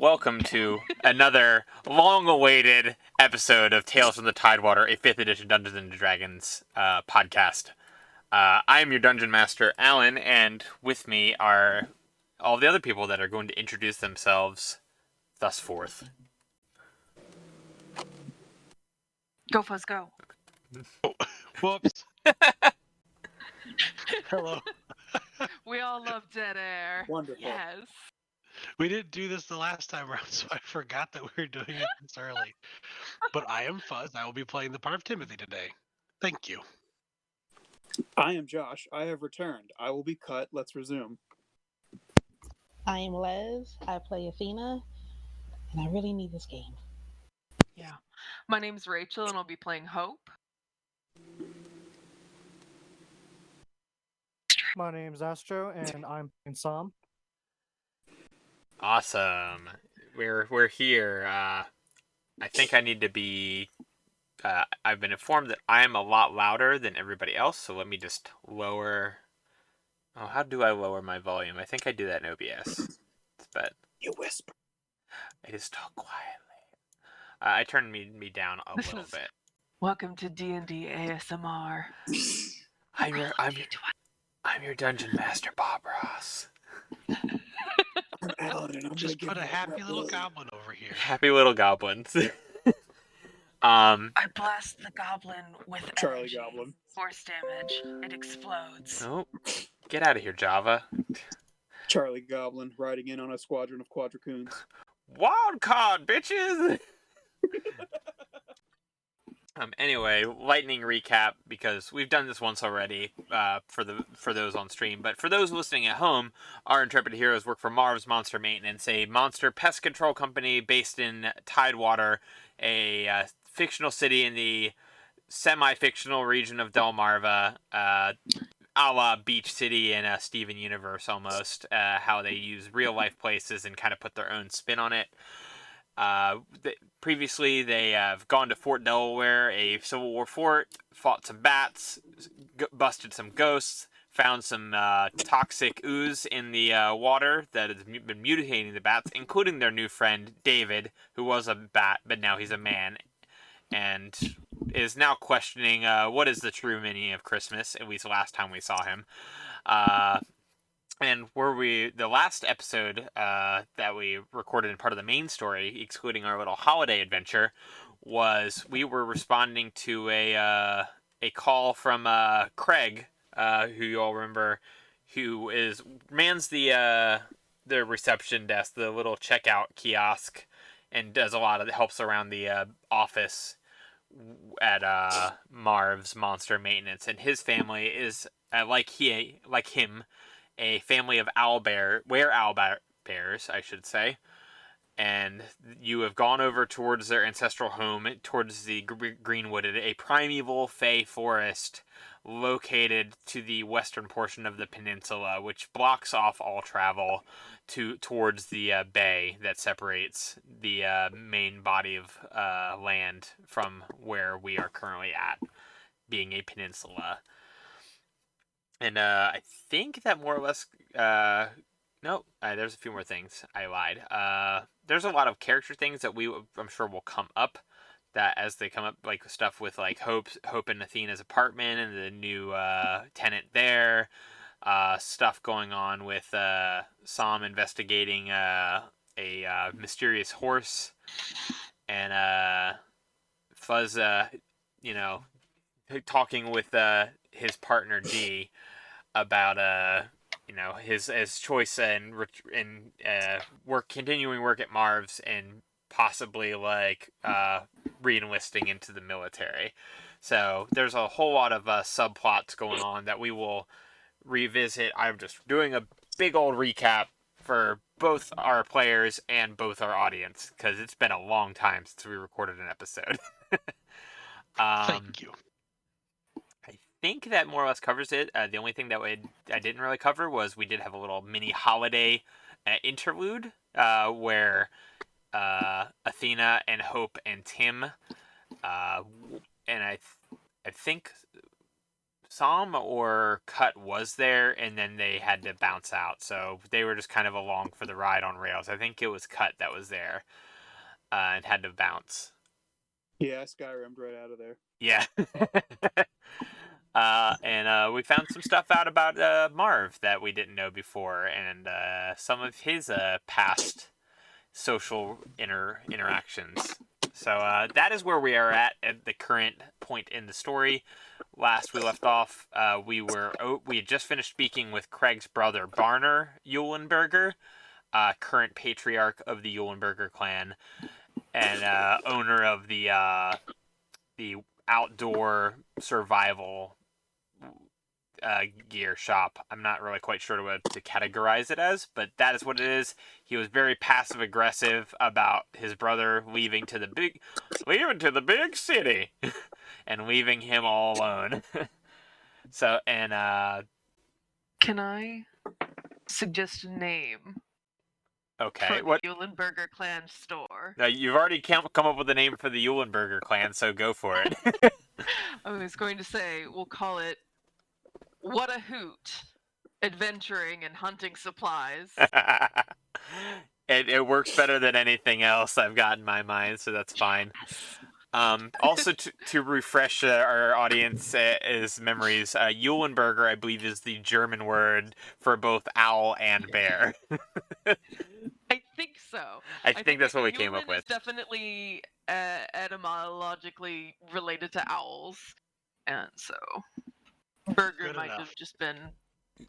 welcome to another long-awaited episode of Tales from the Tidewater, a 5th edition Dungeons & Dragons podcast. I am your Dungeon Master, Alan, and with me are all the other people that are going to introduce themselves thus forth. Go, Fuzz, go. Whoops. Hello. We all love dead air. Wonderful. Yes. We didn't do this the last time around, so I forgot that we were doing it this early. But I am Fuzz. I will be playing the part of Timothy today. Thank you. I am Josh. I have returned. I will be cut. Let's resume. I am Les. I play Athena, and I really need this game. Yeah. My name's Rachel, and I'll be playing Hope. My name's Astro, and I'm in Psalm. Awesome. We're here. I think I need to be... I've been informed that I am a lot louder than everybody else, so let me just lower... Oh, how do I lower my volume? I think I do that in OBS. But You whisper. I just talk quietly. I turned me down a little bit. Welcome to D&D ASMR. I'm your Dungeon Master, Bob Ross. I'm Alan, and I'm Just gonna put a give you happy red little blood. goblin over here. Happy little goblins. I blast the goblin with Charlie energy. Goblin. Force damage. It explodes. Oh, get out of here, Java. Charlie Goblin riding in on a squadron of quadricoons. Wild card, bitches! Anyway, lightning recap, because we've done this once already for those on stream. But for those listening at home, our intrepid heroes work for Marv's Monster Maintenance, a monster pest control company based in Tidewater, a fictional city in the semi-fictional region of Delmarva, a la Beach City in a Steven Universe almost, how they use real-life places and kind of put their own spin on it. Previously, they have gone to Fort Delaware, a Civil War fort, fought some bats, busted some ghosts, found some toxic ooze in the water that has been mutating the bats, including their new friend, David, who was a bat, but now he's a man, and is now questioning what is the true meaning of Christmas, at least last time we saw him. And the last episode that we recorded in part of the main story, excluding our little holiday adventure, was we were responding to a call from Craig, who you all remember, who mans the reception desk, the little checkout kiosk, and does a lot of helps around the office at Marv's Monster Maintenance. And his family is like him. A family of bears, I should say, and you have gone over towards their ancestral home, towards the Greenwooded, a primeval fey forest located to the western portion of the peninsula, which blocks off all travel towards the bay that separates the main body of land from where we are currently at, being a peninsula. And I think that more or less... no, there's a few more things. I lied. There's a lot of character things that I'm sure will come up, that as they come up, like stuff with like Hope and Athena's apartment and the new tenant there. Stuff going on with Sam investigating a mysterious horse. And Fuzz, talking with his partner D about his choice and continuing work at Marv's and possibly like re-enlisting into the military. So there's a whole lot of subplots going on that we will revisit. I'm just doing a big old recap for both our players and both our audience, because it's been a long time since we recorded an episode. Thank you. I think that more or less covers it. The only thing that I didn't really cover was we did have a little mini holiday interlude where Athena and Hope and Tim and I think Som or Cut was there, and then they had to bounce out. So they were just kind of along for the ride on rails. I think it was Cut that was there and had to bounce. Yeah, I Skyrim'd right out of there. Yeah. And we found some stuff out about Marv that we didn't know before, and some of his past social interactions. So that is where we are at the current point in the story. Last we left off, we had just finished speaking with Craig's brother, Barner Eulenberger, current patriarch of the Eulenberger clan, and owner of the outdoor survival gear shop. I'm not really quite sure what to categorize it as, but that is what it is. He was very passive aggressive about his brother leaving to the big city and leaving him all alone. So, and Can I suggest a name okay, for what? the Eulenberger clan store? Now, you've already come up with a name for the Eulenberger clan, so go for it. I was going to say we'll call it What a Hoot, Adventuring and Hunting Supplies. It works better than anything else I've got in my mind, so that's fine. Also, to refresh our audience's memories, Eulenberger, I believe, is the German word for both owl and bear. I think so. I think that's what we came up Eulen with. is definitely etymologically related to owls, and so burger Good might enough. have just been.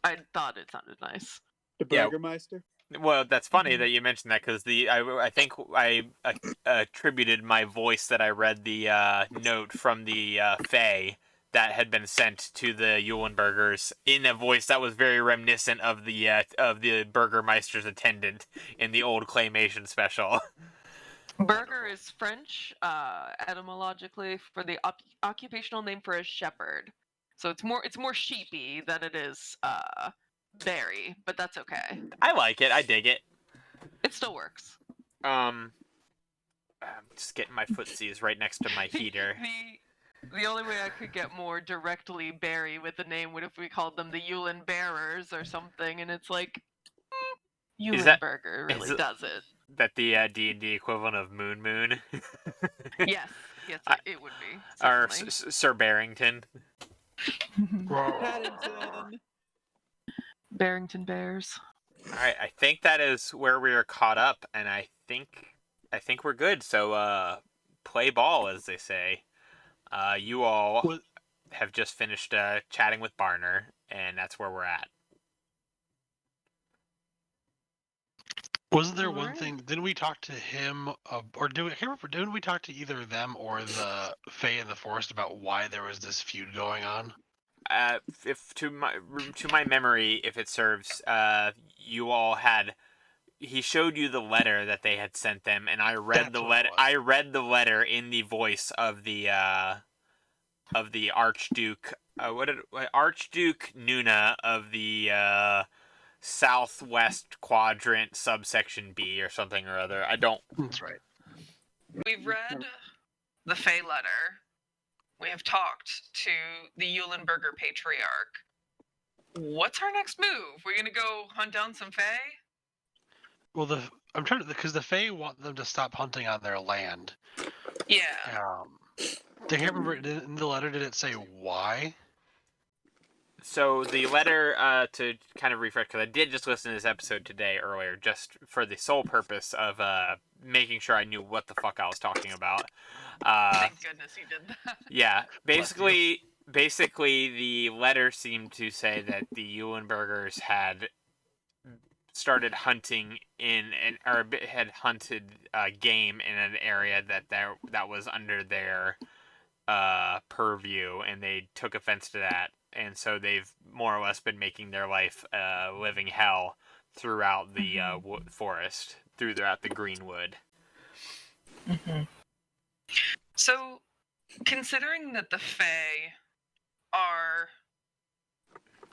I thought it sounded nice. The Yeah. Burgermeister? Well, that's funny that you mentioned that because I think I attributed my voice that I read the note from the Fae that had been sent to the Eulenbergers in a voice that was very reminiscent of the Burgermeister's attendant in the old claymation special. Burger is French, etymologically, for the occupational name for a shepherd. So it's more sheepy than it is berry, but that's okay. I like it. I dig it. It still works. I'm just getting my footsies right next to my heater. The only way I could get more directly berry with the name would if we called them the Eulen Bearers or something, and it's like Eulenberger really does it. That the D&D equivalent of Moon Moon? Yes, it would be. Or Certainly. Sir Barrington. Paddington! Barrington Bears. Alright, I think that is where we are caught up, and I think we're good. So, play ball, as they say. You all have just finished chatting with Barner, and that's where we're at. Wasn't there one Alright. thing? Didn't we talk to him, or didn't we talk to either them or the Fae in the forest about why there was this feud going on? If to my memory, if it serves, you all had. He showed you the letter that they had sent them, and I read That's the what it letter. was. I read the letter in the voice of the Archduke. Archduke Nuna of the Southwest Quadrant, subsection B, or something or other. I don't. That's right. We've read the Fae letter. We have talked to the Eulenberger Patriarch. What's our next move? We're gonna go hunt down some Fae? Well, I'm trying to, because the Fae want them to stop hunting on their land. Yeah. I can't remember in the letter. Did it say why? So the letter, to kind of refresh, because I did just listen to this episode today earlier, just for the sole purpose of making sure I knew what the fuck I was talking about. Thank goodness you did that. Yeah, basically, the letter seemed to say that the Eulenbergers had started hunting had hunted game in an area that was under their purview, and they took offense to that, and so they've more or less been making their life living hell throughout the forest, throughout the greenwood. Mm-hmm. So, considering that the Fae are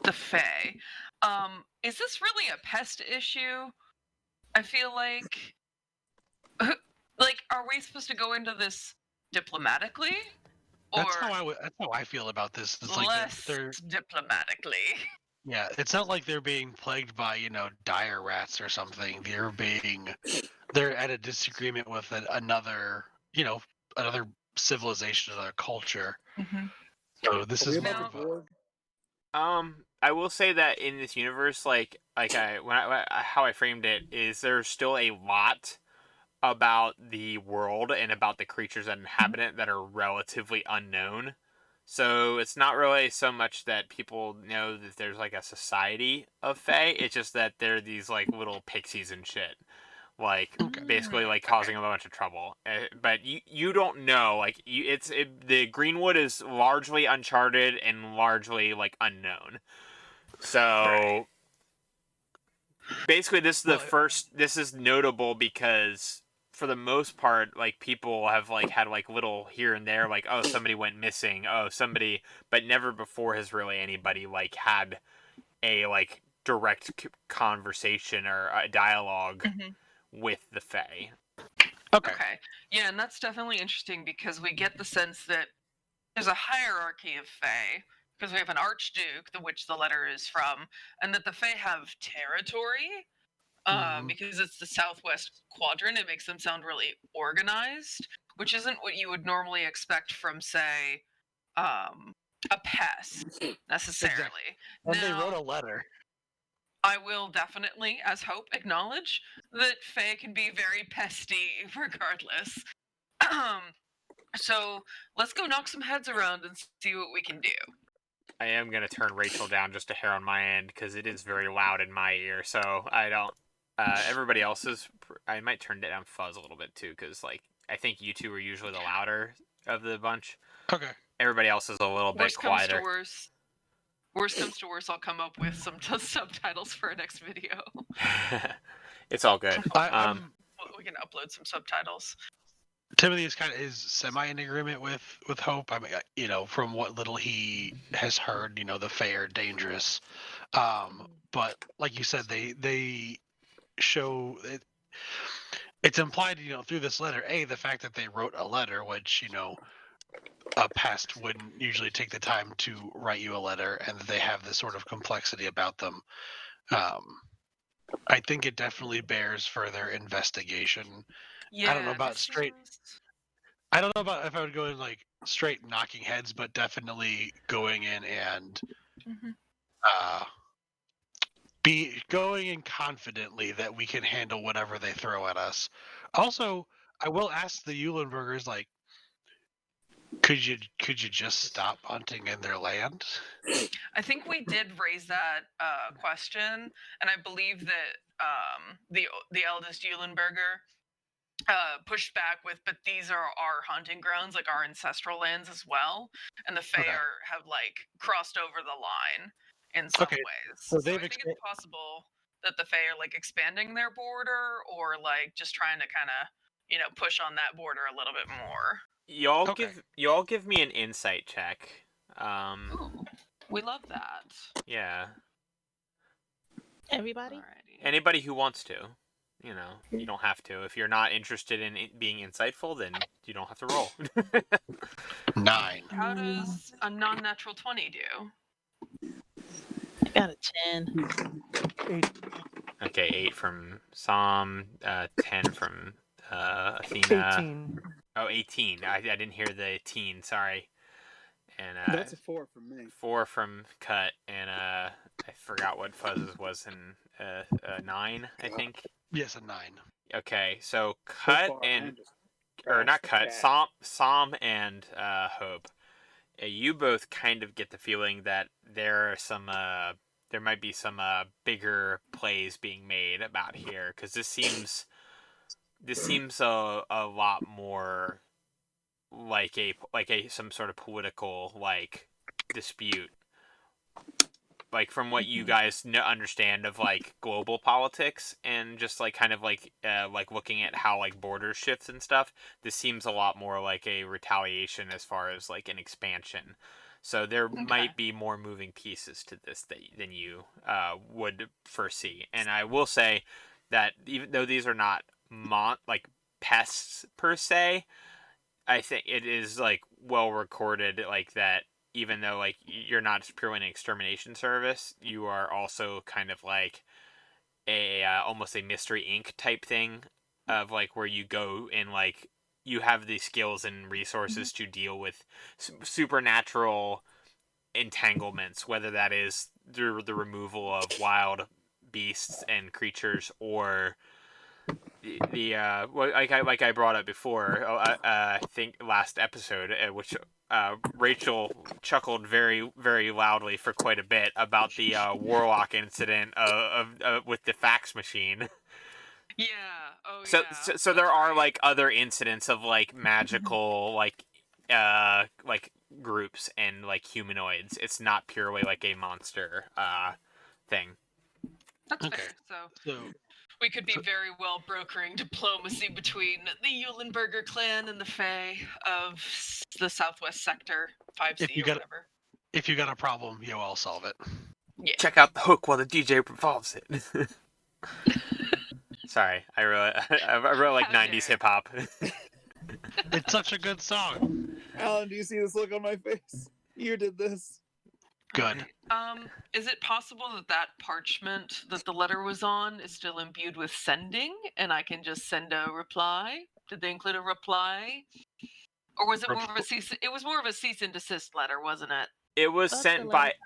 the Fae, is this really a pest issue? I feel like, are we supposed to go into this diplomatically? That's or that's how I feel about this. It's like less they're diplomatically. yeah. It's not like they're being plagued by dire rats or something. They're at a disagreement with another another civilization, another culture. Mhm. So this Are we is above more Now- of the a board? I will say that in this universe, how I framed it is there's still a lot about the world and about the creatures that inhabit it that are relatively unknown. So it's not really so much that people know that there's like a society of Fae. It's just that they're these like little pixies and shit, like basically like causing a bunch of trouble. But you don't know. Like the Greenwood is largely uncharted and largely like unknown. So basically, this is the Well, first. This is notable because for the most part, like people have like had like little here and there, like oh somebody went missing, oh somebody, but never before has really anybody like had a like direct conversation or a dialogue Mhm. with the Fae. okay. Okay. Yeah, and that's definitely interesting because we get the sense that there's a hierarchy of Fae, because we have an Archduke, which the letter is from, and that the Fae have territory, Mhm. because it's the southwest quadrant. It makes them sound really organized, which isn't what you would normally expect from, say, a pest necessarily. And they wrote Now, a letter. I will definitely, as Hope, acknowledge that Fae can be very pesty regardless. So let's go knock some heads around and see what we can do. I am gonna turn Rachel down just a hair on my end because it is very loud in my ear. So I don't. Everybody else's, I might turn it down fuzz a little bit too because like I think you two are usually the louder of the bunch. Okay. Everybody else is a little bit Worst comes to quieter. worst. Worst comes to worst, I'll come up with some subtitles for a next video. It's all good. I'm We can upload some subtitles. Timothy is semi in agreement with Hope. I mean, from what little he has heard, the Fae are dangerous. But like you said, they show it. It's implied, through this letter, the fact that they wrote a letter, which a pest wouldn't usually take the time to write you a letter, and that they have this sort of complexity about them. I think it definitely bears further investigation. Yeah, I don't know about this straight. is- I don't know about if I would go in like straight knocking heads, but definitely going in and Mhm. uh, be going in confidently that we can handle whatever they throw at us. Also, I will ask the Eulenbergers, like, could you just stop hunting in their land? I think we did raise that question, and I believe that the eldest Eulenberger pushed back with, but these are our hunting grounds, like our ancestral lands as well, and the Fae Okay. have like crossed over the line in some Okay, ways. so So they've I think it's possible that the Fae are like expanding their border, or like just trying to kind of push on that border a little bit more. Okay. Y'all give me an insight check. Ooh, we love that. Yeah. Everybody? Alrighty. Anybody who wants to, you don't have to. If you're not interested in being insightful, then you don't have to roll. 9. How does a non-natural 20 do? I got a 10. 8. Okay, 8 from Sam, 10 from Athena. 18. Oh, 18. I didn't hear the teen, sorry. And That's a 4 from me. 4 from Cut, and I forgot what Fuzz's was in 9, I think. Yes, a 9. Okay, so So Cut far, I and am just or trash not to Cut, cash. Som and Hope. You both kind of get the feeling that there are some there might be some bigger plays being made about here because this seems a lot more like a some sort of political like dispute, like from what you guys understand of like global politics and just like kind of like looking at how like borders shifts and stuff. This seems a lot more like a retaliation as far as like an expansion. So there might be more moving pieces to this than you would foresee. And I will say that even though these are not like pests per se, I think it is like well recorded, like that. Even though like you're not just purely an extermination service, you are also kind of like a almost a Mystery Inc. type thing, of like where you go and like you have the skills and resources to deal with supernatural entanglements, whether that is through the removal of wild beasts and creatures, or like I brought up before, I think last episode, which Rachel chuckled very very loudly for quite a bit about the warlock incident with the fax machine. Yeah. Oh So yeah. so there that's are right. like other incidents of like magical like groups and like humanoids. It's not purely like a monster thing. That's Okay. fair. So So we could be very well brokering diplomacy between the Eulenberger clan and the Fae of the Southwest Sector, 5C If you or got- whatever. if you got a problem, I'll solve it. Yeah. Check out the hook while the DJ revolves it. Sorry, I really like How 90s dare. hip hop. It's such a good song. Alan, do you see this look on my face? You did this. Good. Is it possible that that parchment that the letter was on is still imbued with sending, and I can just send a reply? Did they include a reply, or was it more of a cease? It was more of a cease and desist letter, wasn't it? It was That's sent the by letter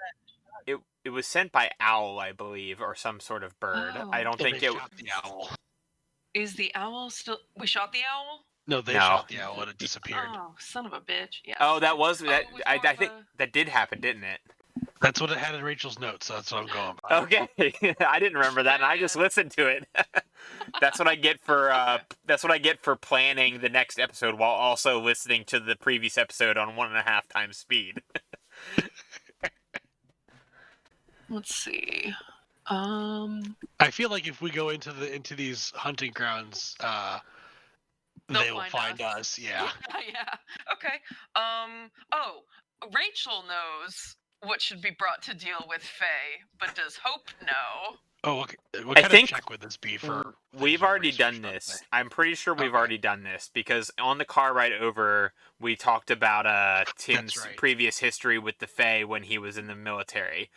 it was sent by owl, I believe, or some sort of bird. Oh. I don't And think they it. shot the owl. Is the owl still? We shot the owl. No, they No. shot the owl and it disappeared. Oh, son of a bitch! Yeah. Oh, that was that. it was I more of think a- that did happen, didn't it? That's what it had in Rachel's notes, so that's what I'm going by. Okay, I didn't remember that, and I just listened to it. That's what I get for planning the next episode while also listening to the previous episode on 1.5 times speed. Let's see. I feel like if we go into these hunting grounds, They'll they will find us. Yeah. Yeah. Okay. Oh, Rachel knows what should be brought to deal with Faye, but does Hope know? Oh, okay. What I kind think of check would this be for? We've things we've already researched done on this. today? I'm pretty sure we've Okay. already done this because on the car ride over, we talked about Tim's right. previous history with the Fae when he was in the military,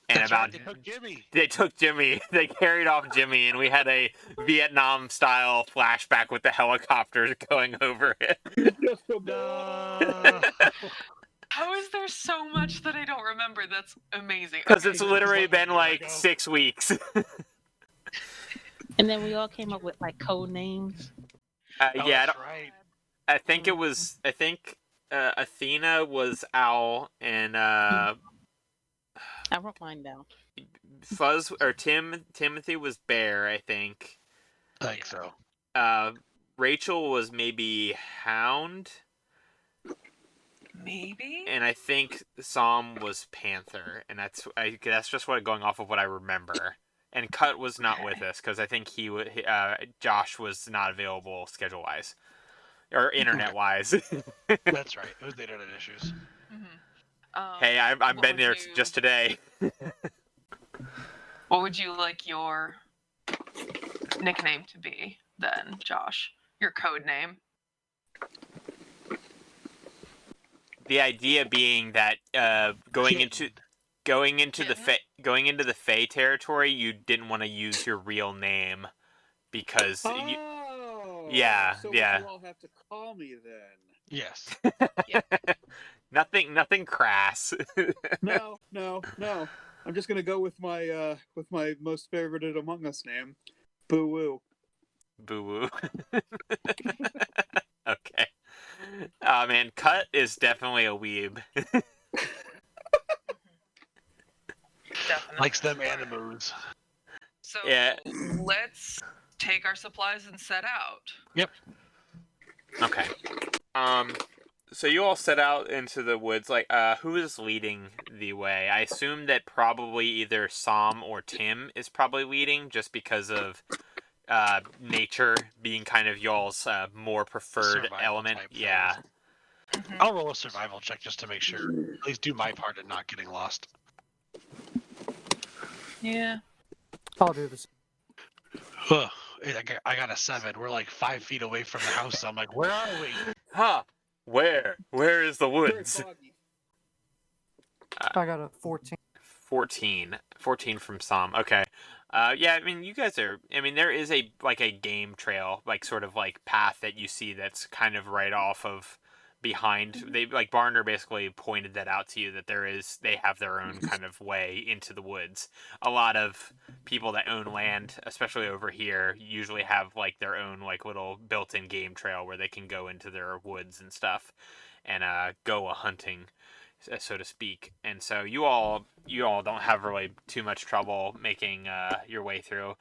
and That's about right, they took Jimmy. they took Jimmy. They carried off Jimmy, and we had a Vietnam-style flashback with the helicopters going over it. Just a No. How is there so much that I don't remember? That's amazing. Because Okay. it's literally been like Ago. 6 weeks. And then we all came up with like code names. Oh, Yeah, that's right. I think it was. I think Athena was Owl, and I wrote mine down. Fuzz or Timothy was Bear. I think. I think so. Rachel was maybe Hound, Maybe. and I think Psalm was Panther, and that's just what going off of what I remember. And Cut was not with us because I think Josh was not available schedule wise or internet wise. That's right. It was the internet issues. Hey, I've what been would there you- just today. What would you like your nickname to be then, Josh? Your code name? The idea being that going into the Fae territory, you didn't want to use your real name because Oh, Yeah, so yeah. you all have to call me then. Yes. nothing crass. No. I'm just gonna go with my most favorited Among Us name, Boo Woo. Boo woo. Okay. Oh man, Cut is definitely a weeb. Definitely. Likes them animals. So Yeah. let's take our supplies and set out. Yep. Okay. So you all set out into the woods. Like, who is leading the way? I assume that probably either Sam or Tim is probably leading, just because of nature being kind of y'all's more preferred Survival element. type Yeah. things. I'll roll a survival check just to make sure. At least do my part in not getting lost. Yeah. I'll do this. Ugh, I got a 7. We're like 5 feet away from the house. So I'm like, where are we? Huh. Where is the Very woods? foggy. I got a 14. 14 from Sam. Okay. Yeah, I mean, you guys are. I mean, there is a game trail, like sort of like path that you see that's kind of right off of behind. They like Barner basically pointed that out to you that they have their own kind of way into the woods. A lot of people that own land, especially over here, usually have like their own like little built-in game trail where they can go into their woods and stuff and go a hunting, so to speak. And so you all don't have really too much trouble making your way through.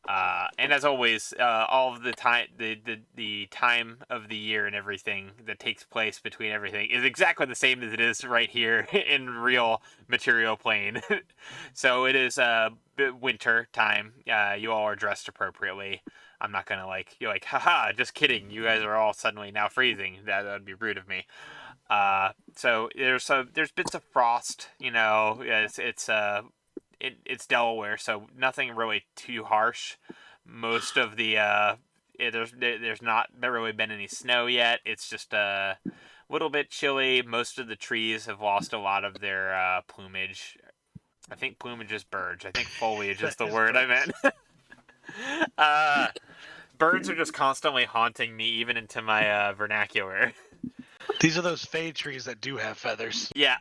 And as always, all of the time, the time of the year and everything that takes place between everything is exactly the same as it is right here in real material plane. So it is winter time. You all are dressed appropriately. I'm not gonna you're like, haha, just kidding. You guys are all suddenly now freezing. That would be rude of me. So there's bits of frost. It's Delaware, so nothing really too harsh. Most of the there's not really been any snow yet. It's just a little bit chilly. Most of the trees have lost a lot of their plumage. I think plumage is birds. I think foliage is the word I meant. Birds are just constantly haunting me, even into my vernacular. These are those fade trees that do have feathers. Yeah,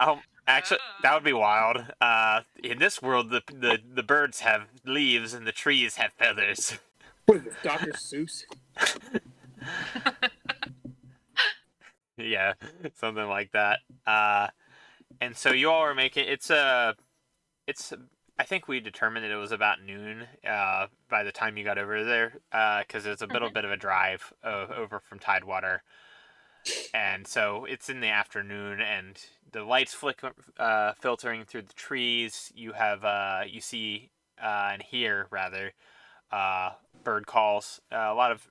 actually, that would be wild. In this world, the birds have leaves and the trees have feathers. What is this, Dr. Seuss? Yeah, something like that. And so you all are making it's I think we determined that it was about noon by the time you got over there, because it's a little bit of a drive over from Tidewater. And so it's in the afternoon, and the lights filtering through the trees. You have you see and hear rather bird calls. A lot of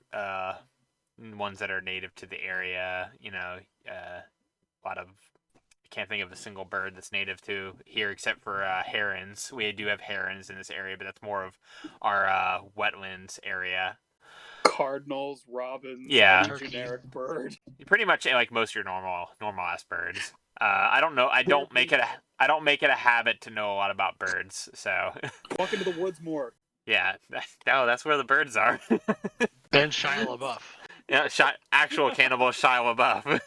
ones that are native to the area. A lot of I can't think of a single bird that's native to here except for herons. We do have herons in this area, but that's more of our wetlands area. Cardinals, robins, Yeah. any generic bird. Pretty much like most of your normal ass birds. I don't know. I don't make it a habit to know a lot about birds. So Walk into the woods more. yeah, that's where the birds are. And Shia LaBeouf. Yeah, actual cannibal Shia LaBeouf.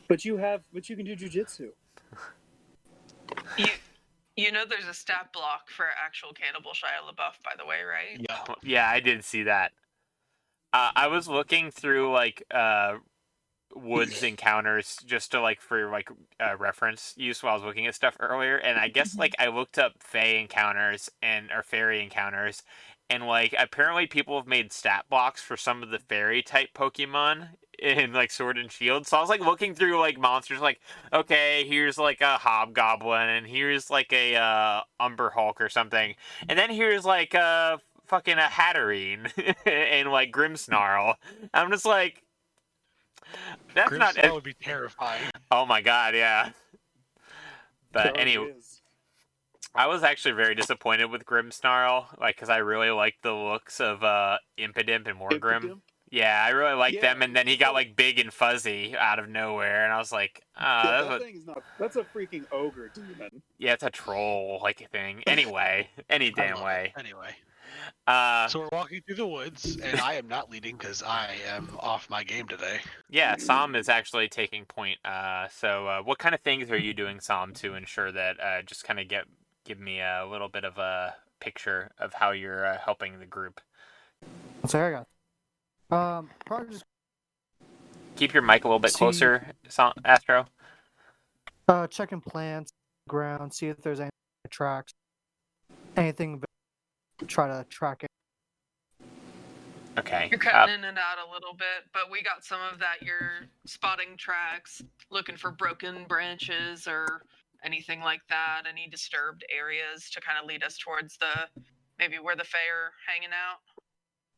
But you can do jujitsu. You know there's a stat block for actual cannibal Shia LaBeouf, by the way, right? Yeah. Yeah, I did see that. I was looking through woods encounters just to for reference use while I was looking at stuff earlier, and I guess I looked up Fey encounters or fairy encounters, and apparently people have made stat blocks for some of the fairy type Pokemon in Sword and Shield. So I was looking through monsters, okay, here's a Hobgoblin, and here's a Umber Hulk or something, and then here's fucking a Hatterene and Grimmsnarl. I'm just that's not. That would be terrifying. Oh my god, yeah. But Sure anyway, is. I was actually very disappointed with Grimmsnarl, because I really liked the looks of Impidimp and Morgrim. Impidimp? Yeah, I really liked Yeah, them, and then he got big and fuzzy out of nowhere, and I was like, Yeah, that thing is not. That's a freaking ogre demon. yeah, it's a troll thing. Anyway, any damn way. Anyway. Uh, So we're walking through the woods, and I am not leading because I am off my game today. yeah, Sam is actually taking point. So what kind of things are you doing, Sam, to ensure that just kind of give me a little bit of a picture of how you're helping the group? So I got. Probably just Keep your mic a little bit closer, Astro. checking plants, ground, see if there's any tracks, anything. Try to track it. Okay. You're cutting in and out a little bit, but we got some of that. You're spotting tracks, looking for broken branches or anything like that, any disturbed areas to kind of lead us towards maybe where the Fae are hanging out.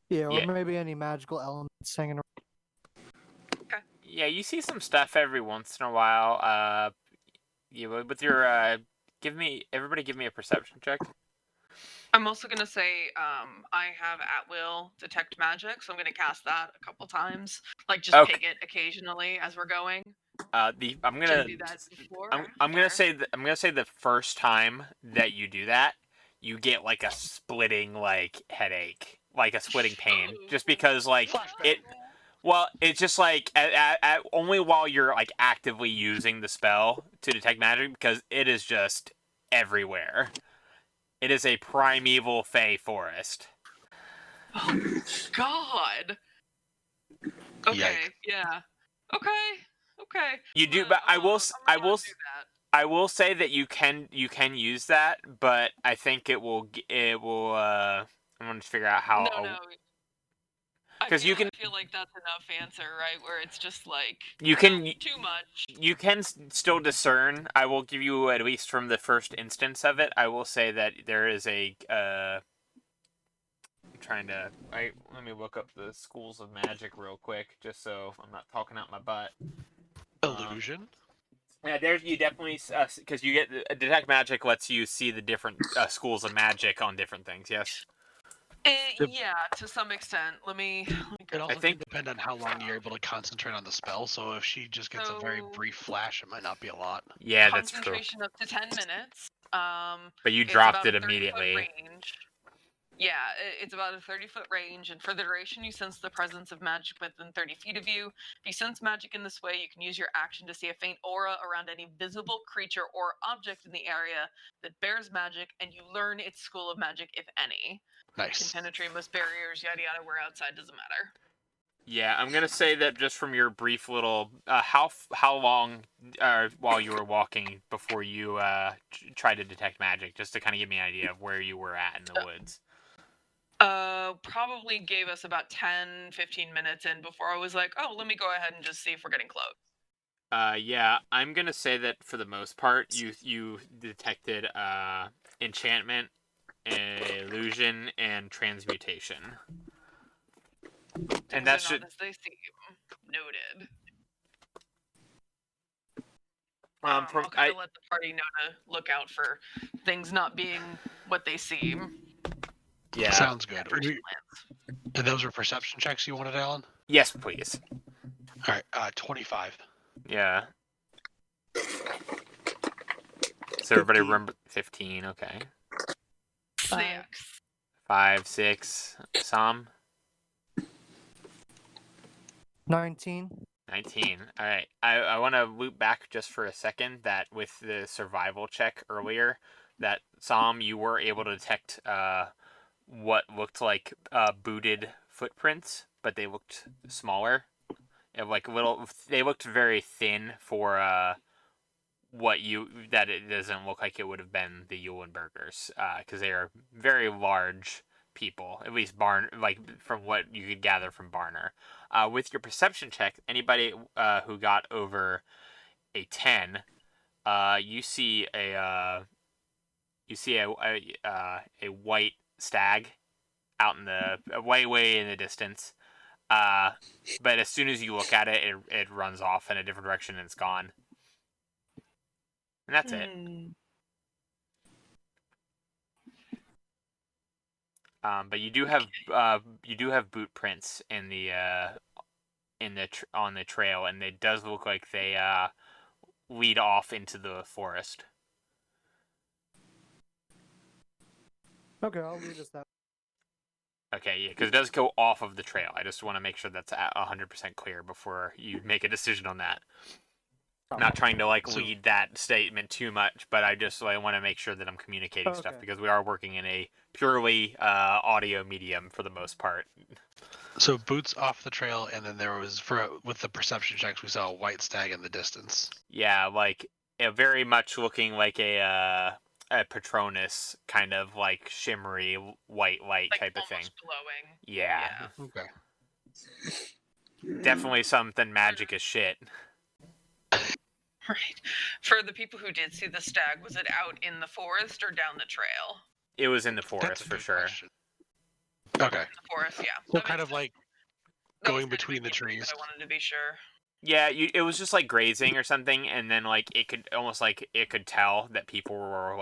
Yeah, or Yeah. maybe any magical elements hanging around. Yeah, you see some stuff every once in a while. With your everybody give me a perception check. I'm also gonna say I have at will detect magic, so I'm gonna cast that a couple times. Like just Okay. pick it occasionally as we're going. I'm Should gonna I do that before? I'm gonna say the first time that you do that, you get like a splitting like headache, like a splitting pain, just because like it. Well, it's just like at only while you're like actively using the spell to detect magic, because it is just everywhere. It is a primeval fey forest. Oh God. Okay. Yeah. Okay. You do, Well, but I'm gonna do that. I will say that you can use that, but I think it will I'm gonna figure out how No. because you can I feel like that's enough answer, right? Where it's just like you can too much. you can still discern. I will give you at least from the first instance of it. I will say that there is a I'm trying to let me look up the schools of magic real quick, just so I'm not talking out my butt. Illusion. Yeah, there's you definitely because you get detect magic lets you see the different schools of magic on different things. Yes. Yeah, to some extent. Let me It also think- can depend on how long you're able to concentrate on the spell. So if she just gets a very So- brief flash, it might not be a lot. Yeah, that's true. concentration up to 10 minutes. But you It's dropped about a it 30-foot immediately. range. Yeah, it's about a 30-foot range, and for the duration, you sense the presence of magic within 30 feet of you. If you sense magic in this way, you can use your action to see a faint aura around any visible creature or object in the area that bears magic, and you learn its school of magic, if any. Nice. Can penetrate most barriers, yada yada, where outside doesn't matter. Yeah, I'm gonna say that just from your brief little how long while you were walking before you tried to detect magic, just to kind of give me an idea of where you were at in the woods. Probably gave us about 10-15 minutes in before I was like, oh, let me go ahead and just see if we're getting close. Yeah, I'm gonna say that for the most part, you detected enchantment, illusion, and transmutation. Things that are should- not as they seem. Noted. From I'll kind of let the party know to look out for things not being what they seem. yeah. Sounds good. And those were perception checks you wanted, Alan? Yes, please. All right, 25. Yeah. So everybody 15. remember 15? Okay. 6. 5, 6. Sam. 19. 19. All right. I want to loop back just for a second that with the survival check earlier, that Sam, you were able to detect what looked like booted footprints, but they looked smaller. They looked very thin for that it doesn't look like it would have been the Eulenbergers, because they are very large people, at least from what you could gather from Barner. With your perception check, anybody who got over a 10, you see a white stag out in the way in the distance. But as soon as you look at it, it runs off in a different direction and it's gone. And that's it. But you do have boot prints in the on the trail, and it does look like they lead off into the forest. Okay, I'll lead us that. Okay, yeah, because it does go off of the trail. I just want to make sure that's 100% clear before you make a decision on that. I'm not trying to lead that statement too much, but I just want to make sure that I'm communicating stuff, because we are working in a purely audio medium for the most part. So boots off the trail, and then there was with the perception checks, we saw a white stag in the distance. Yeah, very much looking like a Patronus kind of shimmery white light type of thing. Glowing. Yeah. Okay. Definitely something magic as shit. Right. For the people who did see the stag, was it out in the forest or down the trail? It was in the forest That's a for good sure. question. Okay. In the forest, yeah. So kind of like That was going kind of between the my guess, trees. but I wanted to be sure. Yeah, it was just grazing or something, and then it could almost it could tell that people were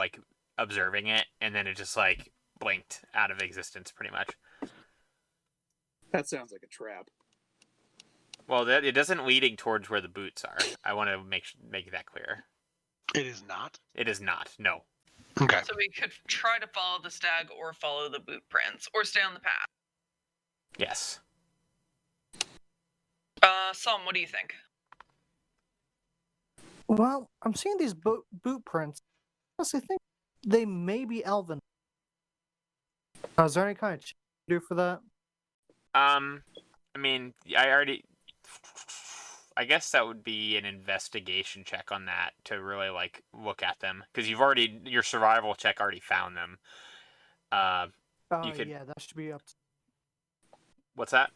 observing it, and then it just blinked out of existence, pretty much. That sounds like a trap. Well, it isn't leading towards where the boots are. I want to make that clear. It is not. It is not. No. Okay. So we could try to follow the stag or follow the boot prints or stay on the path. Yes. Sam, what do you think? Well, I'm seeing these boot prints. I honestly think they may be elven. Is there any kind of check to do for that? I mean, I guess that would be an investigation check on that to really like look at them, because your survival check already found them. Oh, could- yeah, that should be up to... What's that?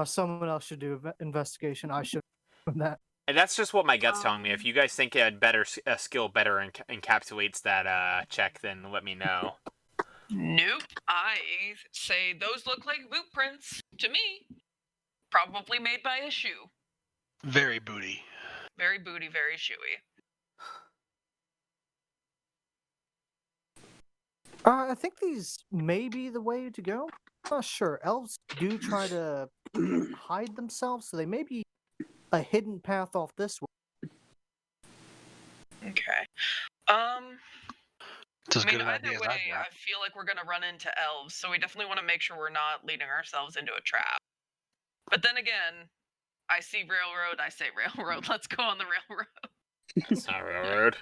Someone else should do investigation. I should do that. And that's just what my gut's telling me. If you guys think a skill better encapsulates that check, then let me know. Nope. I say those look like boot prints to me. Probably made by a shoe. Very booty. Very booty, very shoey. I think these may be the way to go. I'm not sure. Elves do try to hide themselves, so they may be a hidden path off this way. Okay. It's as I mean, good an either idea as way, I've got. I feel like we're gonna run into elves, so we definitely want to make sure we're not leading ourselves into a trap. But then again, I see railroad, I say railroad. Let's go on the railroad. It's not railroad.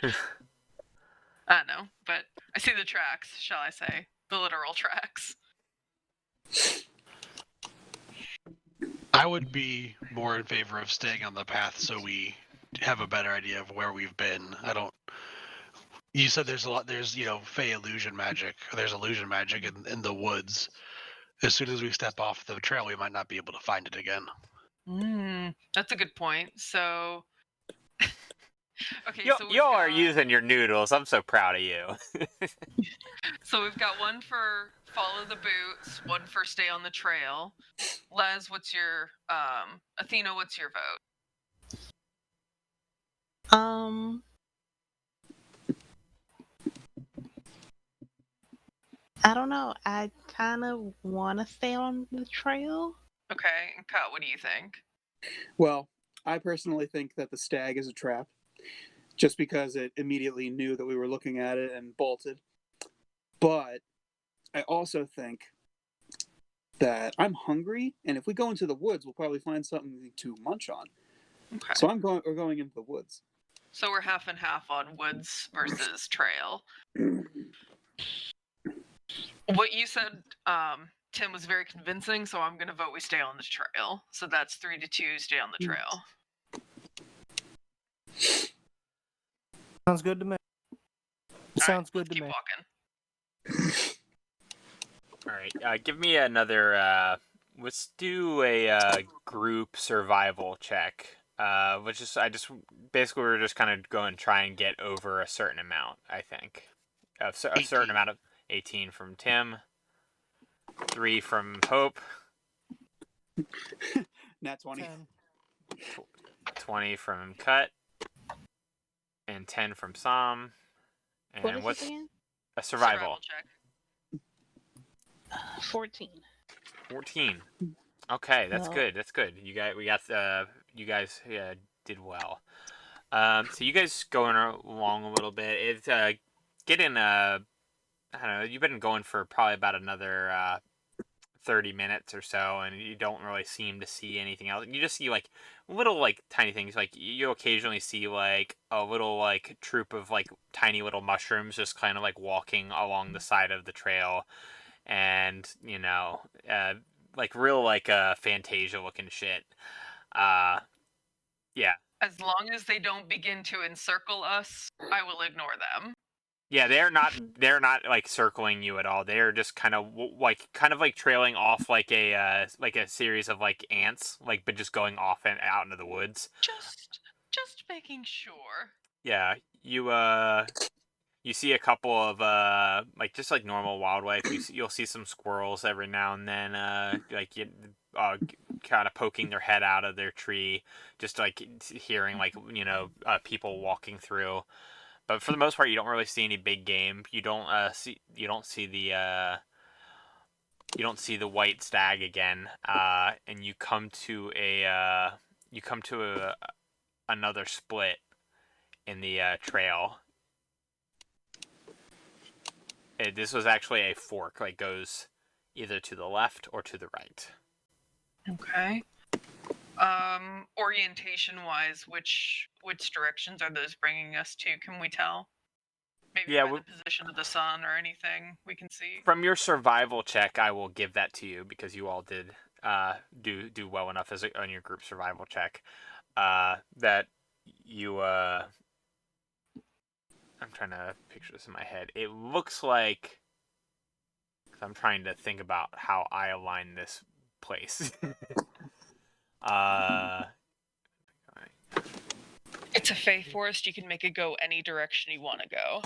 I know, but I see the tracks, shall I say. The literal tracks. I would be more in favor of staying on the path so we have a better idea of where we've been. You said there's fey illusion magic. There's illusion magic in the woods. As soon as we step off the trail, we might not be able to find it again. That's a good point. So, okay, You, so y'all are using your noodles. I'm so proud of you. So we've got one for follow the boots, one for stay on the trail. Les, what's your Athena? What's your vote? I don't know. I kind of want to stay on the trail. Okay, and Kat, what do you think? Well, I personally think that the stag is a trap, just because it immediately knew that we were looking at it and bolted. But I also think that I'm hungry, and if we go into the woods, we'll probably find something to munch on. Okay. So we're going into the woods. So we're half and half on woods versus trail. What you said, Tim, was very convincing, so I'm going to vote we stay on the trail. So that's 3-2, stay on the trail. Sounds good to me. Sounds good to Keep me. walking. All right, give me another. Let's do a group survival check. Which is basically we're just kind of going to try and get over a certain amount. I think a certain amount of 18 from Tim, 3 from Hope, Nat 20. 20 from Cut, and 10 from Sam. And What is what's it again? a survival? check. 14. 14. Okay, that's No. good. That's good. You guys did well. So you guys going along a little bit. It's getting I don't know. You've been going for probably about another 30 minutes or so, and you don't really seem to see anything else. You just see like little like tiny things. Like you occasionally see like a little like troop of like tiny little mushrooms just kind of like walking along the side of the trail, and like real like Fantasia looking shit. Yeah. As long as they don't begin to encircle us, I will ignore them. Yeah, they're not like circling you at all. They're just kind of like trailing off like a series of like ants, like but just going off and out into the woods. Just making sure. Yeah, you see a couple of like just like normal wildlife. You'll see some squirrels every now and then, kind of poking their head out of their tree, just like hearing like people walking through. But for the most part, you don't really see any big game. You don't see the white stag again. And you come to another split in the trail. This was actually a fork, like goes either to the left or to the right. Okay. Orientation-wise, which directions are those bringing us to? Can we tell? Maybe Yeah, by the position of the sun or anything we can see. From your survival check, I will give that to you because you all did do well enough on your group survival check. That you I'm trying to picture this in my head. It looks like, cause I'm trying to think about how I align this place. It's a Fey forest. You can make it go any direction you want to go.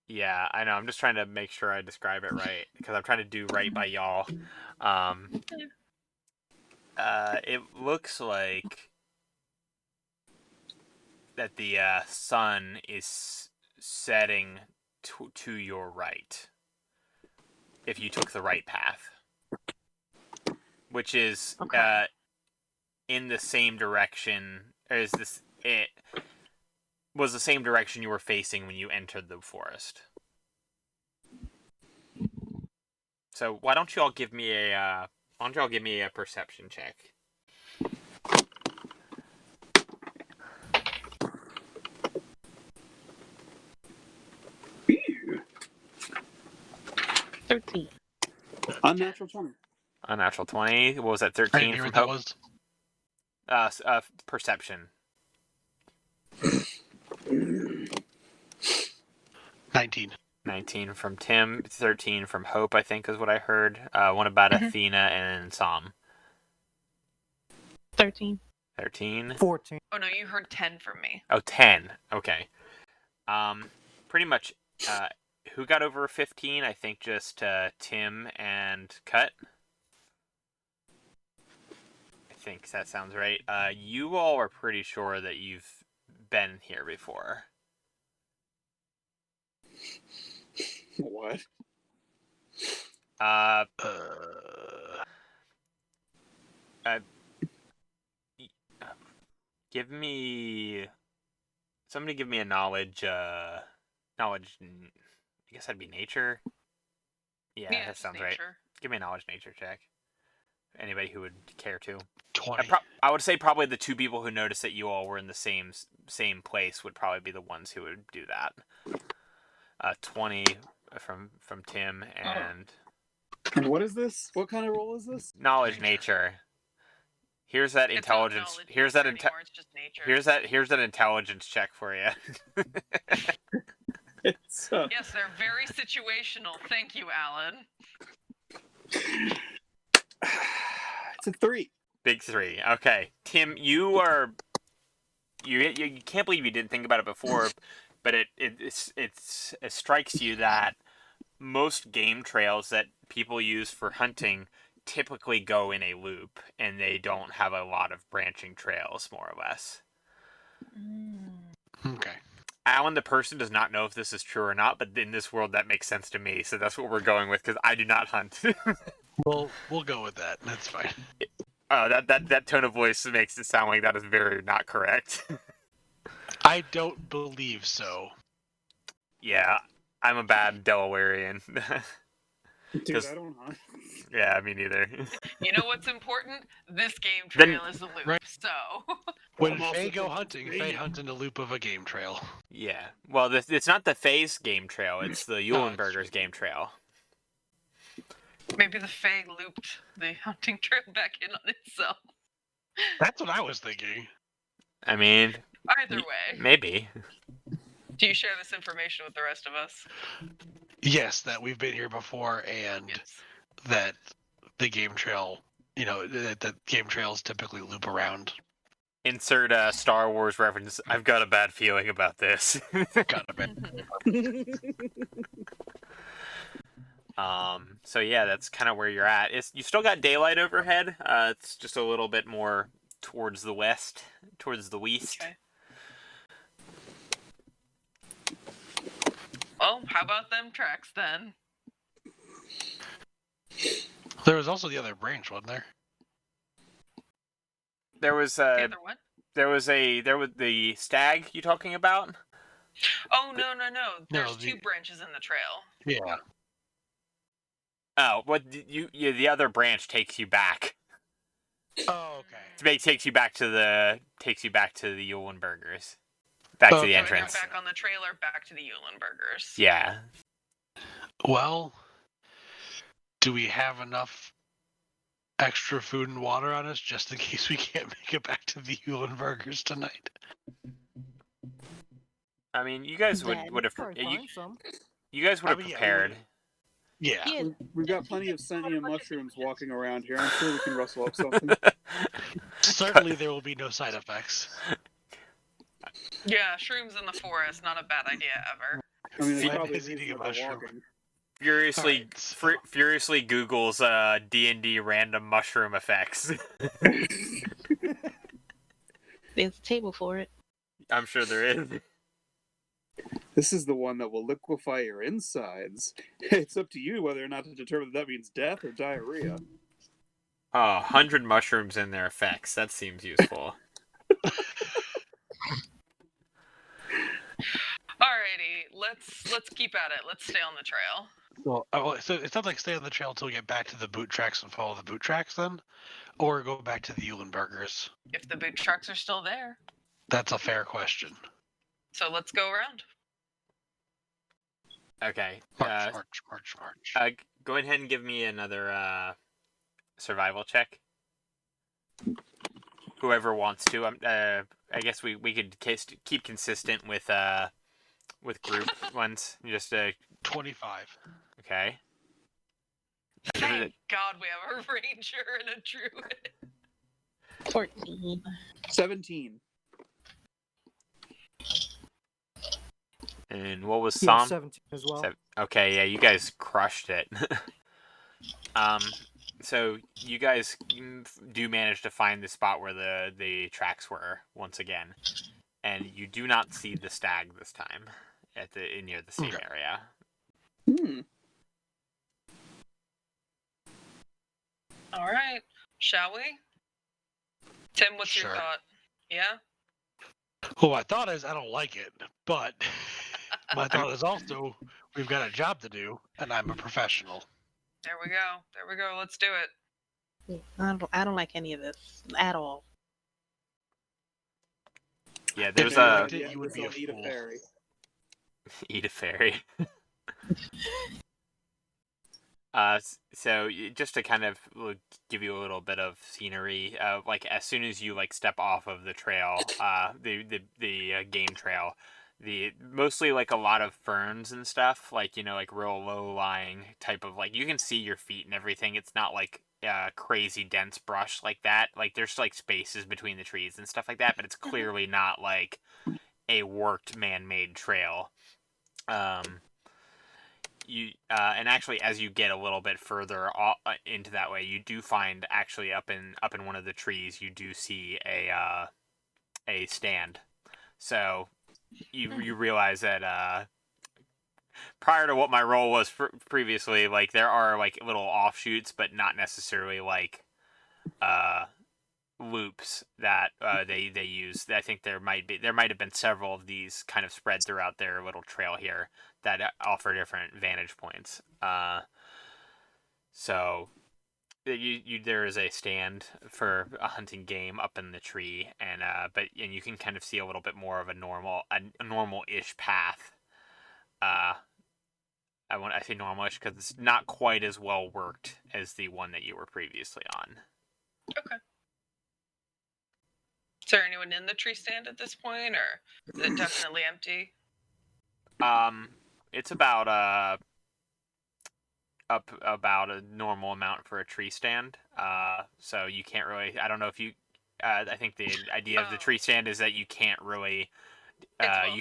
Yeah, I know. I'm just trying to make sure I describe it right because I'm trying to do right by y'all. It looks like that the sun is setting to your right if you took the right path, which is in the same direction as this. It was the same direction you were facing when you entered the forest. So why don't you all give me a perception check? Ew. 13. Unnatural 20. Unnatural 20. What was that? I didn't 13 hear from what that Hope? was. Perception. 19. 19 from Tim. 13 from Hope, I think is what I heard. One about Athena and Sam. 13. 13. 14. Oh no, you heard 10 from me. Oh, 10. Okay. Pretty much, who got over 15? I think just Tim and Cut. I think that sounds right. You all are pretty sure that you've been here before. What? Somebody give me a knowledge, I guess that'd be nature. Yeah, that it's sounds right. nature. Give me a knowledge nature check. Anybody who would care to. 20. I would say probably the two people who noticed that you all were in the same place would probably be the ones who would do that. 20 from Tim and And what is this? What kind of roll is this? knowledge nature. Here's that It's not intelligence. knowledge Here's that nature anymore, it's just nature. here's that intelligence check for you. It's Yes, they're very situational. Thank you, Alan. it's a 3. Big 3. Okay, Tim, you can't believe you didn't think about it before, but it strikes you that most game trails that people use for hunting typically go in a loop, and they don't have a lot of branching trails, more or less. Okay. Alan, the person, does not know if this is true or not, but in this world, that makes sense to me, so that's what we're going with, because I do not hunt. We'll go with that. That's fine. That tone of voice makes it sound like that is very not correct. I don't believe so. Yeah, I'm a bad Delawarean. Dude, I don't hunt. Yeah, me neither. You know what's important? This game Then- trail is a loop, Right. so... When I'm also Fae go 53. hunting, Fae hunt in the loop of a game trail. Yeah. Well, it's not the Faye's game trail, it's the No, it's Eulenberger's game trail. Maybe the Fae looped the hunting trail back in on itself. That's what I was thinking. I mean, Either way. maybe. Do you share this information with the rest of us? Yes, that we've been here before, and Yes. that the game trail, that game trails typically loop around. Insert a Star Wars reference. I've got a bad feeling about this. Kind of bad. So yeah, that's kind of where you're at. You still got daylight overhead. It's just a little bit more towards the west, towards the west. Okay. Well, how about them tracks then? There was also the other branch, wasn't there? There was The other one? there was the stag you talking about? Oh, no. There's the- 2 branches in the trail. Yeah. Oh, what the other branch takes you back. Oh, okay. It takes you back to the Eulenbergers. Back to the Okay. So when you're entrance. back on the trailer, back to the Eulenbergers. Yeah. Well, do we have enough extra food and water on us just in case we can't make it back to the Eulenbergers tonight? I mean, you guys would have Probably find some. you guys would have I mean, yeah, we prepared. would've- Yeah. Yeah, We've got plenty of sentient mushrooms walking around here. I'm sure we can rustle up something. Certainly there will be no side effects. Yeah, shrooms in the forest, not a bad idea ever. I mean, they Fine probably as eating reason a that they're mushroom. walking. Furiously Googles D&D random mushroom effects. there's a table for it. I'm sure there is. This is the one that will liquefy your insides. It's up to you whether or not to determine if that means death or diarrhea. 100 mushrooms and their effects. That seems useful. Alrighty, let's keep at it. Let's stay on the trail. Well, so it sounds like stay on the trail until we get back to the boot tracks and follow the boot tracks then? Or go back to the Eulenbergers? If the boot trucks are still there. That's a fair question. So let's go around. Okay. March. Go ahead and give me another survival check. Whoever wants to. I guess we could keep consistent with group ones. Just 25. okay. Thank God we have a ranger and a druid. 14. 17. And what was Yeah, Sam? 17 as well. Okay, yeah, you guys crushed it. So you guys do manage to find the spot where the tracks were once again, and you do not see the stag this time near the same area. All right, shall we? Tim, what's your Sure. thought? Yeah? Well, my thought is I don't like it, but my thought is also we've got a job to do, and I'm a professional. There we go. Let's do it. I don't like any of this at all. Yeah, there's you a liked it, you would be a eat a fool. fairy. eat a fairy. So just to kind of give you a little bit of scenery, like as soon as you step off of the trail, the game trail, mostly like a lot of ferns and stuff, like real low lying type of you can see your feet and everything. It's not like crazy dense brush like that. Like there's spaces between the trees and stuff like that, but it's clearly not like a worked man-made trail. And actually, as you get a little bit further into that way, you do find actually up in one of the trees, you do see a stand. So you realize that prior to what my role was previously, there are little offshoots, but not necessarily loops that they use. I think there might have been several of these kind of spread throughout their little trail here that offer different vantage points. So there is a stand for a hunting game up in the tree, and you can kind of see a little bit more of a normal-ish path. I say normal-ish because it's not quite as well worked as the one that you were previously on. Okay. Is there anyone in the tree stand at this point, or is it definitely empty? It's about up about a normal amount for a tree stand. So you can't really. I don't know if you. I think the idea of the tree stand is that you can't really. It's well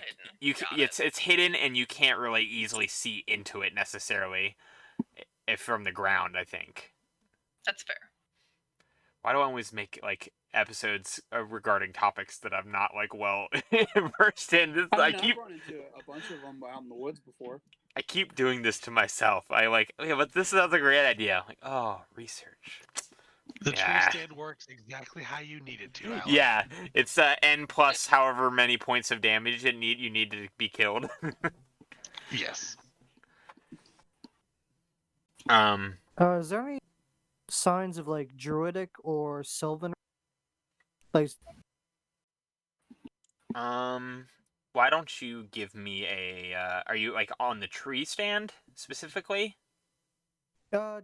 hidden. It's hidden and you can't really easily see into it necessarily, if from the ground. I think. That's fair. Why do I always make episodes regarding topics that I'm not like well versed in. I've run into a bunch of them out in the woods before. I keep doing this to myself. But this sounds like a great idea. Like, oh, research. The tree Yeah. stand works exactly how you need it to, Alex. Yeah, it's N plus however many points of damage you need to be killed. Yes. Is there any signs of like druidic or sylvan? Like, why don't you give me a? Are you like on the tree stand specifically?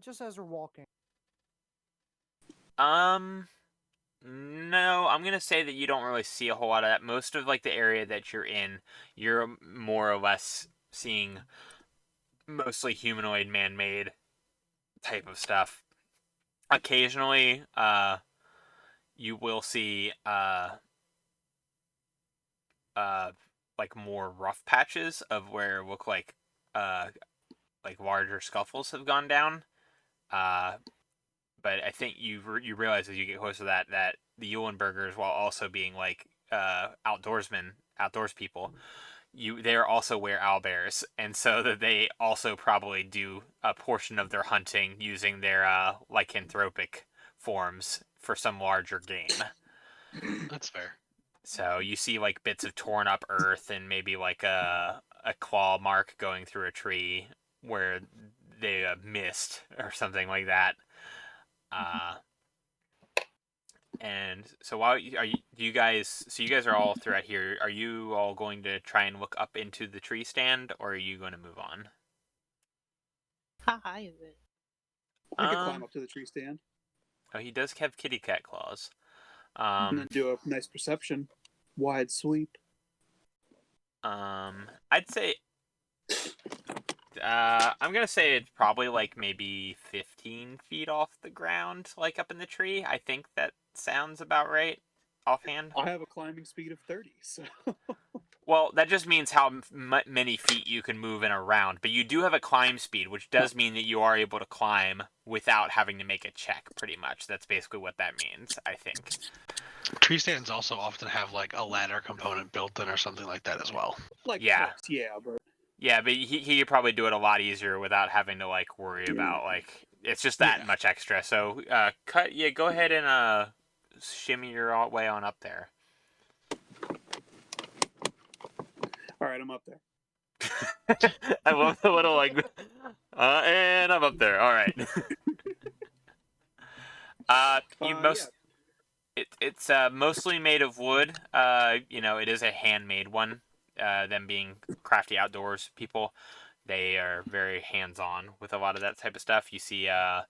just as we're walking. No, I'm gonna say that you don't really see a whole lot of that. Most of like the area that you're in, you're more or less seeing mostly humanoid, man-made type of stuff. Occasionally, you will see like more rough patches of where it look like larger scuffles have gone down. But I think you realize as you get closer to that the Eulenbergers, while also being like outdoors people, they also wear owlbears, and so that they also probably do a portion of their hunting using their lycanthropic forms for some larger game. That's fair. So you see like bits of torn up earth and maybe like a claw mark going through a tree where they missed or something like that. And so you guys are all throughout here. Are you all going to try and look up into the tree stand, or are you going to move on? How high is it? I could climb up to the tree stand. Oh, he does have kitty cat claws. And then do a nice perception, wide sweep. I'd say, I'm gonna say it's probably like maybe 15 feet off the ground, like up in the tree. I think that sounds about right, offhand. I have a climbing speed of 30, so. Well, that just means how many feet you can move in a round, but you do have a climb speed, which does mean that you are able to climb without having to make a check, pretty much. That's basically what that means, I think. Tree stands also often have like a ladder component built in or something like that as well. Like Yeah. close, yeah, but Yeah, but he could probably do it a lot easier without having to like worry about like it's just that much extra. So go ahead and shimmy your way on up there. all right, I'm up there. I love the little like and I'm up there. All right. It's mostly made of wood. It is a handmade one. Them being crafty outdoors people, they are very hands-on with a lot of that type of stuff. You see a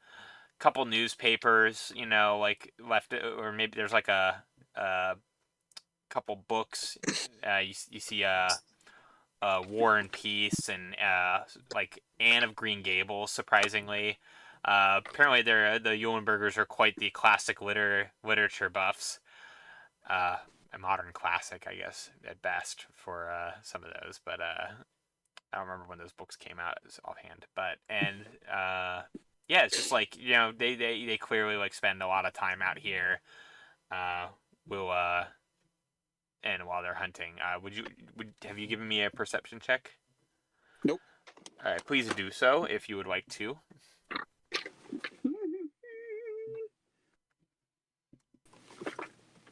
couple newspapers, like left, or maybe there's like a couple books. You see War and Peace and like Anne of Green Gables, surprisingly. Apparently, the Eulenbergers are quite the classic literature buffs. A modern classic, I guess, at best for some of those. But I don't remember when those books came out offhand. But yeah, it's just like they clearly like spend a lot of time out here. And while they're hunting, have you given me a perception check? Nope. All right, please do so if you would like to.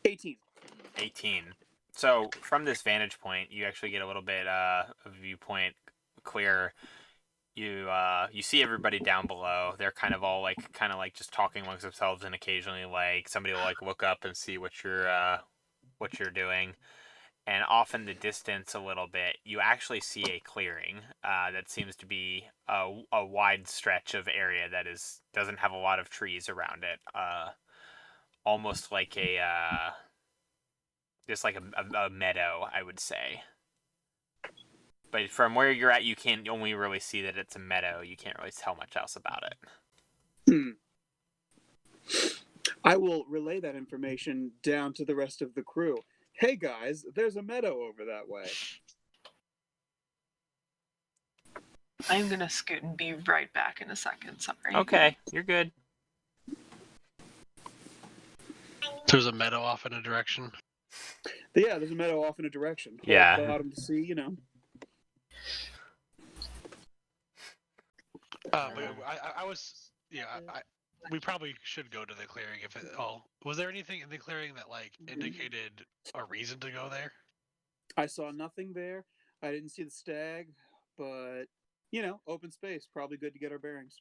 18. 18. So from this vantage point, you actually get a little bit of viewpoint clearer. You see everybody down below. They're kind of all like just talking amongst themselves, and occasionally like somebody will like look up and see what you're doing. And off in the distance a little bit, you actually see a clearing that seems to be a wide stretch of area that doesn't have a lot of trees around it. Almost like just like a meadow, I would say. But from where you're at, you can only really see that it's a meadow. You can't really tell much else about it. I will relay that information down to the rest of the crew. Hey guys, there's a meadow over that way. I'm gonna scoot and be right back in a second. Sorry. Okay, you're good. There's a meadow off in a direction. But yeah, there's a meadow off in a direction. Hold Yeah. bottom to sea, you know. But I was, yeah, we probably should go to the clearing if it all. Was there anything in the clearing that like indicated a reason to go there? I saw nothing there. I didn't see the stag, but you know, open space, probably good to get our bearings.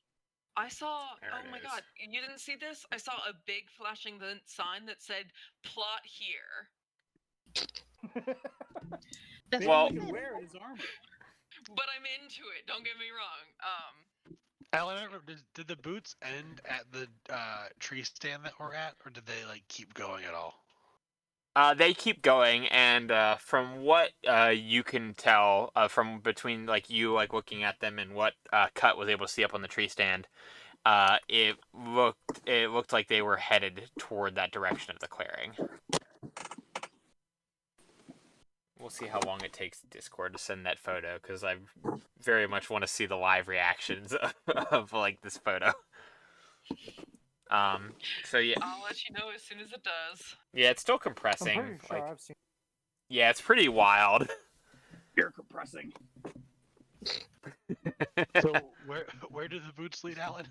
I saw. There Oh it my is. god, you didn't see this? I saw a big flashing sign that said "Plot here." That's Maybe Well- we can wear it as armor. But I'm into it. Don't get me wrong. Alan, I don't remember, did the boots end at the tree stand that we're at, or did they like keep going at all? They keep going, and from what you can tell from between like you like looking at them and what Cut was able to see up on the tree stand, it looked like they were headed toward that direction of the clearing. We'll see how long it takes Discord to send that photo, because I very much want to see the live reactions of like this photo. So yeah, I'll let you know as soon as it does. yeah, it's still I'm compressing. pretty sure Like, I've seen. yeah, it's pretty wild. You're compressing. So where do the boots lead, Alan?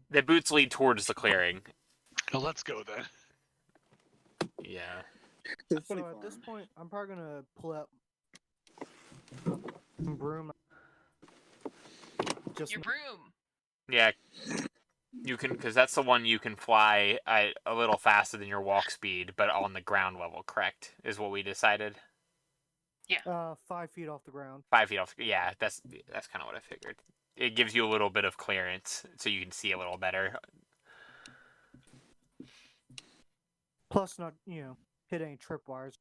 The boots lead towards the clearing. Well, let's go then. Yeah. It's So funny at this farm. point, I'm probably gonna pull out some broom. Just Your broom. Yeah. You can, because that's the one you can fly at a little faster than your walk speed, but on the ground level, correct? Is what we decided. 5 feet off the ground. 5 feet off. Yeah, that's kind of what I figured. It gives you a little bit of clearance, so you can see a little better. Plus, not hit any tripwires.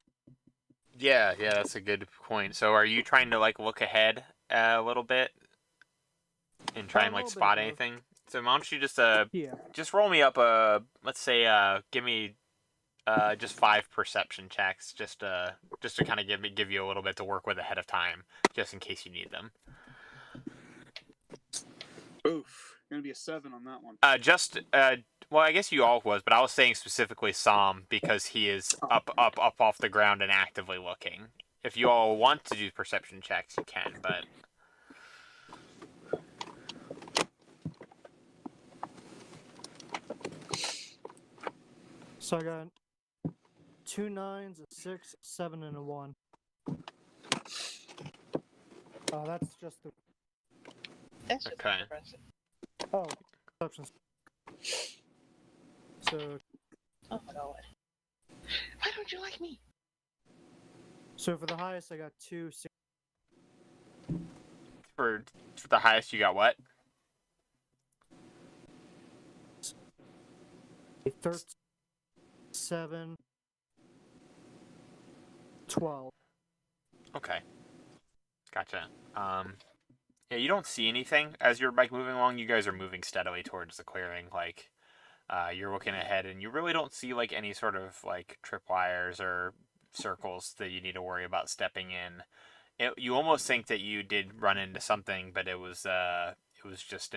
Yeah, that's a good point. So, are you trying to like look ahead a little bit and try A and like little bit spot of both. anything? So, why don't you Yeah. just roll me up let's say give me just 5 perception checks, just to kind of give you a little bit to work with ahead of time, just in case you need them. Oof. Gonna be a 7 on that one. Well, I guess you all was, but I was saying specifically Sam because he is up off the ground and actively looking. If you all want to do perception checks, you can, but So I got 2 9s, a 6, 7, and a 1. That's just the. That's just Okay. impressive. Oh, perception. So Oh my god. Why don't you like me? for the highest, I got 2 6. for the highest you got what? 13, 7, 12. Okay. Gotcha. Yeah, you don't see anything as you're like moving along. You guys are moving steadily towards the clearing. Like, you're looking ahead, and you really don't see like any sort of like tripwires or circles that you need to worry about stepping in. You almost think that you did run into something, but it was just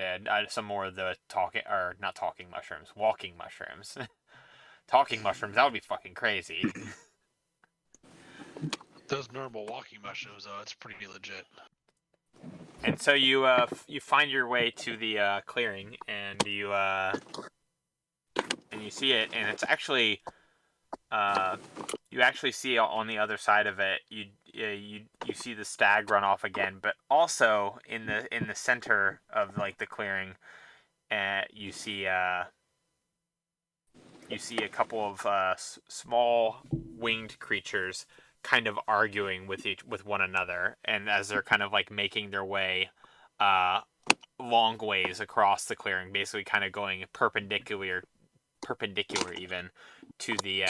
some more of the walking mushrooms. Talking mushrooms, that would be fucking crazy. Those normal walking mushrooms, though, it's pretty legit. And so you find your way to the clearing, and you see it, and it's actually you actually see on the other side of it, you see the stag run off again, but also in the center of like the clearing, you see a couple of small winged creatures kind of arguing with one another, and as they're kind of like making their way long ways across the clearing, basically kind of going perpendicular even to the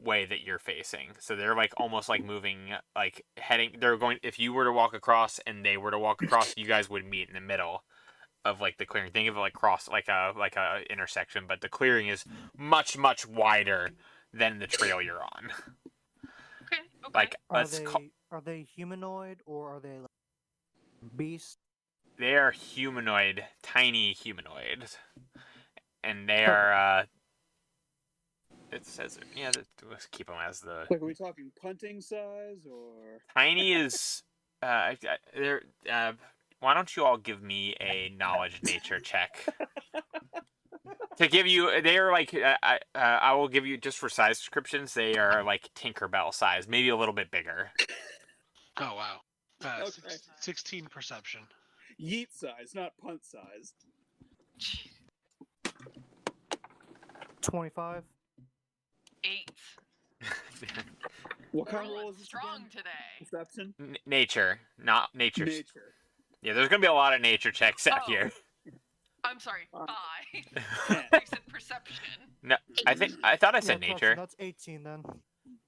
way that you're facing. So they're like almost like moving, like heading. They're going. If you were to walk across and they were to walk across, you guys would meet in the middle of like the clearing. Think of it like like a intersection, but the clearing is much wider than the trail you're on. Okay. Like Are they humanoid or are they like beasts? they are humanoid, tiny humanoids, and they are it says let's keep them as the Like, are we talking punting size or? tiny is. There. Why don't you all give me a knowledge nature check? To give you, they are like I will give you just for size descriptions. They are like Tinkerbell size, maybe a little bit bigger. Oh wow. Okay. 16 perception. Yeet size, not punt size. 25. 8. What kind of Rolling roll is this strong again? today. Perception? Nature, not nature. Nature. Yeah, there's gonna be a lot of nature checks out Oh. here. I'm sorry. 5. 10. I said perception. No, I thought I said correction, nature. That's 18 then.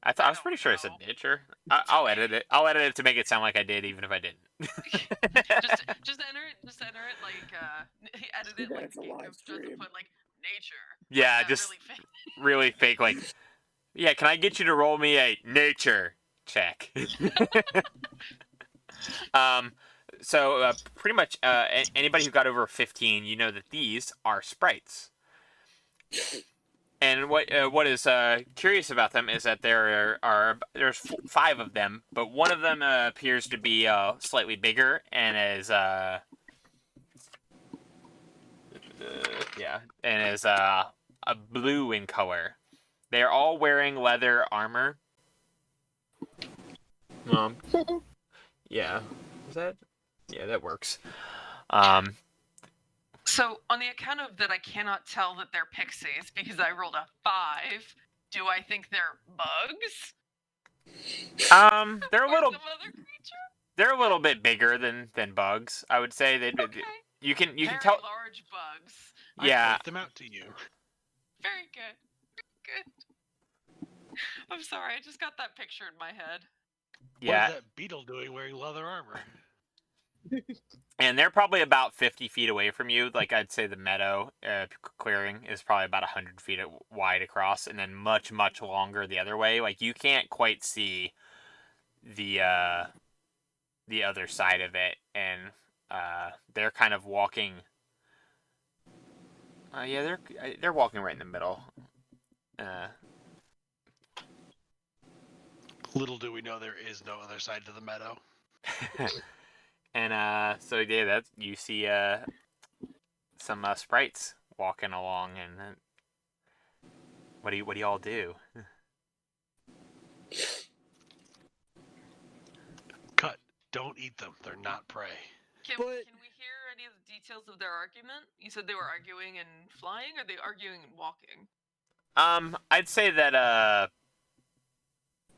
I was pretty sure I said nature. I'll edit it. I'll edit it to make it sound like I did, even if I didn't. just enter it. Just enter it like edit it Yeah, like it's a the game live coach does and stream. put like nature. Yeah, Like that just really fake. really fake. Like, yeah, can I get you to roll me a nature check? So pretty much anybody who got over 15, you know that these are sprites. And what is curious about them is that there's 5 of them, but one of them appears to be slightly bigger and is a blue in color. They are all wearing leather armor. Yeah, is that? Yeah, that works. So on the account of that, I cannot tell that they're pixies because I rolled a 5. Do I think they're bugs? They're a Or little. some other creature? They're a little bit bigger than bugs. I would say they. Okay. You can Very tell. large bugs. Yeah. I point them out to you. Very good. Good. I'm sorry, I just got that picture in my head. Yeah. What is that beetle doing wearing leather armor? And they're probably about 50 feet away from you. Like, I'd say the meadow clearing is probably about 100 feet wide across, and then much, much longer the other way. Like, you can't quite see the other side of it, and they're kind of walking. Yeah, they're walking right in the middle. Little do we know there is no other side to the meadow. And so yeah, that you see some sprites walking along, and what do y'all do? Cut. Don't eat them. They're not prey. Can we hear any of the details of their argument? You said they were arguing and flying, or are they arguing and walking? I'd say that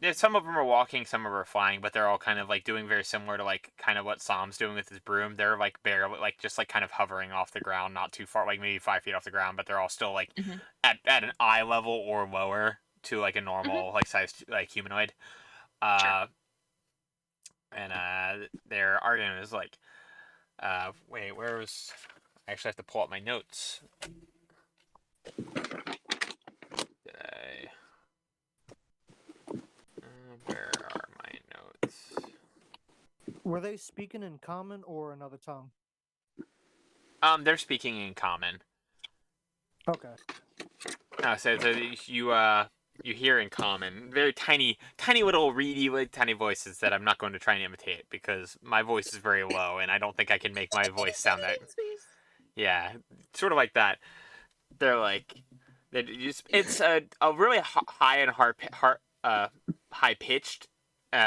yeah, some of them are walking, some of them are flying, but they're all kind of like doing very similar to like kind of what Sam's doing with his broom. They're like barely, like just like kind of hovering off the ground, not too far, like maybe 5 feet off the ground, but they're all still like at an eye level or lower to like a normal like sized like humanoid. Sure. And their argument is like, wait, where was? I actually have to pull up my notes. Did I? Where are my notes? Were they speaking in common or another tongue? They're speaking in common. Okay. So you hear in common, very tiny little reedy, like tiny voices that I'm not going to try and imitate because my voice is very low and I don't think I can make my voice sound that. Yeah, sort of like that. They're like, it's a really high and high pitched,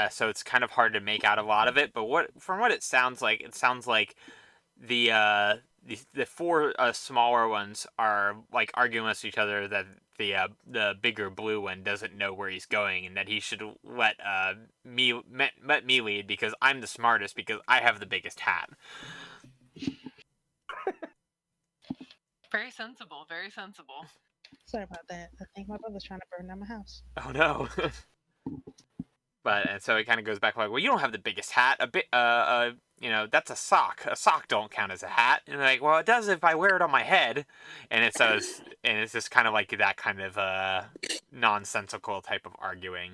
so it's kind of hard to make out a lot of it. But from what it sounds like the 4 smaller ones are like arguing with each other that the bigger blue one doesn't know where he's going and that he should let me lead because I'm the smartest because I have the biggest hat. Very sensible, very sensible. Sorry about that. I think my brother's trying to burn down my house. Oh no. And so it kind of goes back like, well, you don't have the biggest hat. That's a sock. A sock don't count as a hat. And they're like, well, it does if I wear it on my head. And it says, and it's just kind of like that kind of nonsensical type of arguing.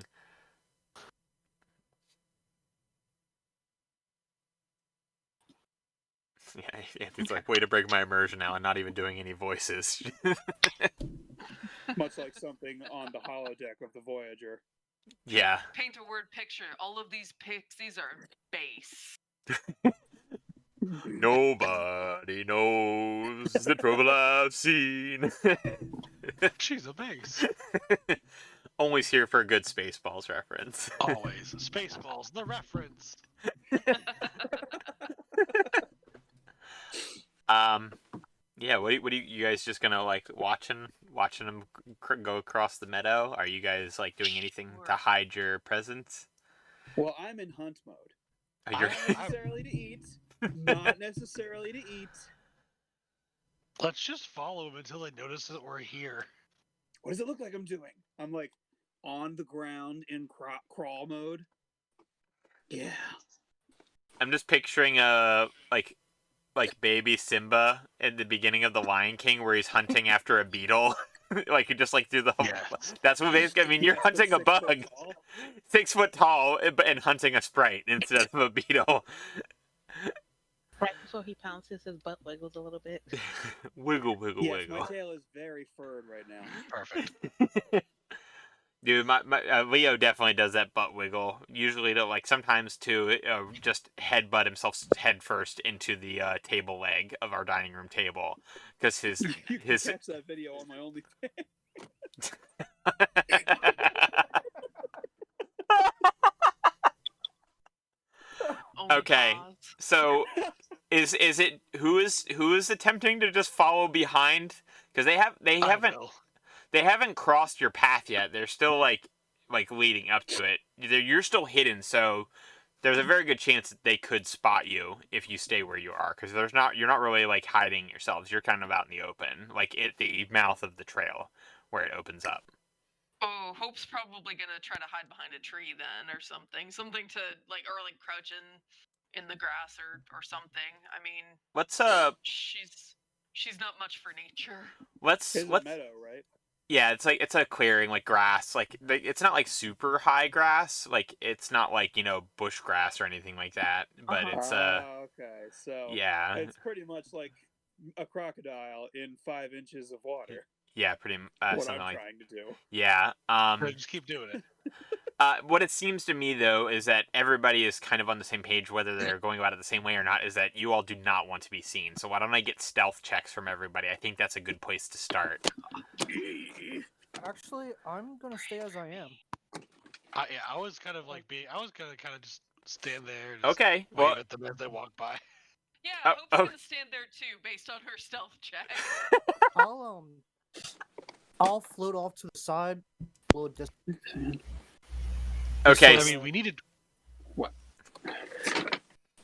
Yeah, Anthony's like, way to break my immersion now and not even doing any voices. Much like something on the holodeck of the Voyager. Yeah. Paint a word picture. All of these pixies are base. Nobody knows the trouble I've seen. She's a base. Always here for a good Spaceballs reference. Always. Spaceballs, the reference. Yeah. What do you guys just gonna like watching them go across the meadow? Are you guys like doing anything to Sure. hide your presence? Well, I'm in hunt mode. Are you- Not necessarily to eat. Not necessarily to eat. Let's just follow them until they notice that we're here. What does it look like I'm doing? I'm like on the ground in crawl mode. Yeah. I'm just picturing like baby Simba at the beginning of The Lion King where he's hunting after a beetle. Like you just like through the whole. Yeah. That's what basically. I mean, you're Yes, hunting a but 6 foot bug, tall. 6 foot tall, and hunting a sprite instead of a beetle. Right before he pounces, his butt wiggles a little bit. Wiggle, wiggle, Yes, wiggle. my tail is very furred right now. Perfect. Dude, my Leo definitely does that butt wiggle. Usually, sometimes too, just headbutt himself head first into the table leg of our dining room table, because You can catch that video on my OnlyFans. Only Okay. pause. So, is it who is attempting to just follow behind? Because they haven't crossed your path yet. They're still like leading up to it. You're still hidden, so there's a very good chance that they could spot you if you stay where you are. Because you're not really like hiding yourselves. You're kind of out in the open, like at the mouth of the trail where it opens up. Oh, Hope's probably gonna try to hide behind a tree then, or something. Something to or crouch in the grass or something. I mean, Let's she's not much for nature. let's It's a let's meadow, right? yeah, it's a clearing, like grass, it's not like super high grass, like it's not like bush grass or anything like that, but Uh-huh. it's Okay, so yeah, it's pretty much like a crocodile in 5 inches of water. yeah, pretty What something I'm like trying to do. yeah. Just keep doing it. What it seems to me though is that everybody is kind of on the same page, whether they're going about it the same way or not. Is that you all do not want to be seen? So why don't I get stealth checks from everybody? I think that's a good place to start. Actually, I'm gonna stay as I am. I was kind of I was gonna kind of just stand there. Just Okay, wave well, at them as they walk by. Yeah, Oh, Hope's oh. gonna stand there too, based on her stealth check. I'll float off to the side. We'll just okay. I mean, we needed.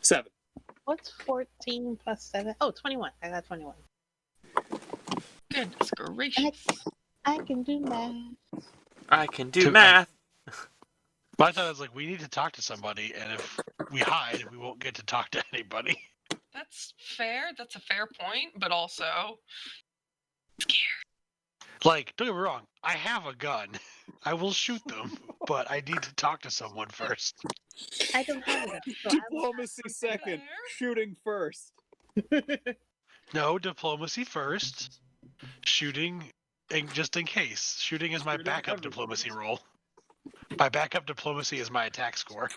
7. What's 14 plus 7? Oh, 21. I got 21. Goodness gracious. I can do math. I can do Two- math. My thought was we need to talk to somebody, and if we hide, we won't get to talk to anybody. That's fair. That's a fair point, but also Don't get me wrong. I have a gun. I will shoot them, but I need to talk to someone first. I don't have it. So I will Diplomacy second, There. shooting first. No, diplomacy first. Shooting, just in case. Shooting is my Shooting backup everything. diplomacy roll. My backup diplomacy is my attack score.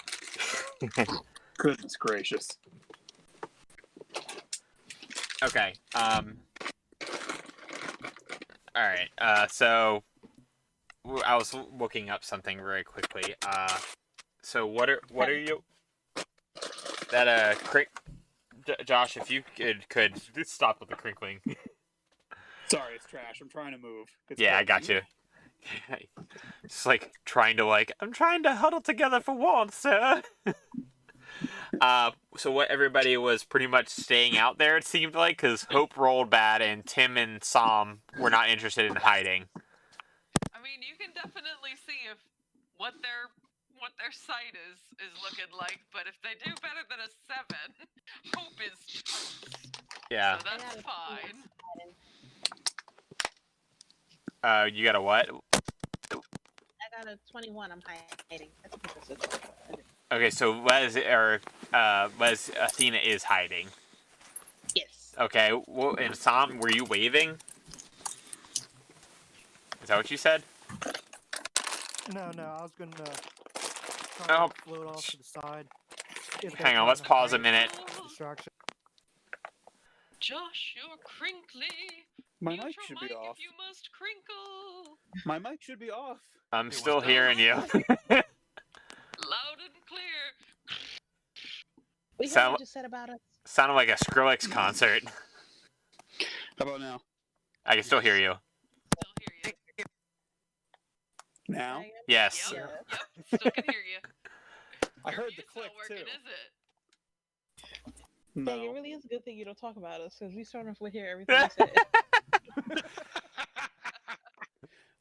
Goodness gracious. Okay. All right. So I was looking up something very quickly. So what are you? That Josh, if you could stop with the crinkling. Sorry, it's trash. I'm trying to move. It's Yeah, I crazy. got you. It's like I'm trying to huddle together for warmth, sir. So what everybody was pretty much staying out there, it seemed like, because Hope rolled bad and Tim and Sam were not interested in hiding. I mean, you can definitely see if what their sight is looking like, but if they do better than a 7, Hope is toast. Yeah. So that's fine. You got a what? I got a 21. I'm hiding. That's interesting. Okay, so Athena is hiding. Okay. Well, and Sam, were you waving? Is that what you said? No, I was gonna try Oh. to float off to the side. If they're Hang on. trying Let's to pause a hide minute. Distraction. Josh, you're crinkly. My Mute mic your should mic be off. if you must crinkle. My mic should be off. I'm It still was not. hearing you. Loud and clear. We heard Sound- what you said about us. Sounded like a Skrillex concert. How about now? I can still hear you. Still hear you. Now? Megan? Yes. Yep. Yeah. Yep. Still can hear you. I heard Your the mute's not click working, too. is it? No. Dang, it really is a good thing you don't talk about us, because we sort of would hear everything you said.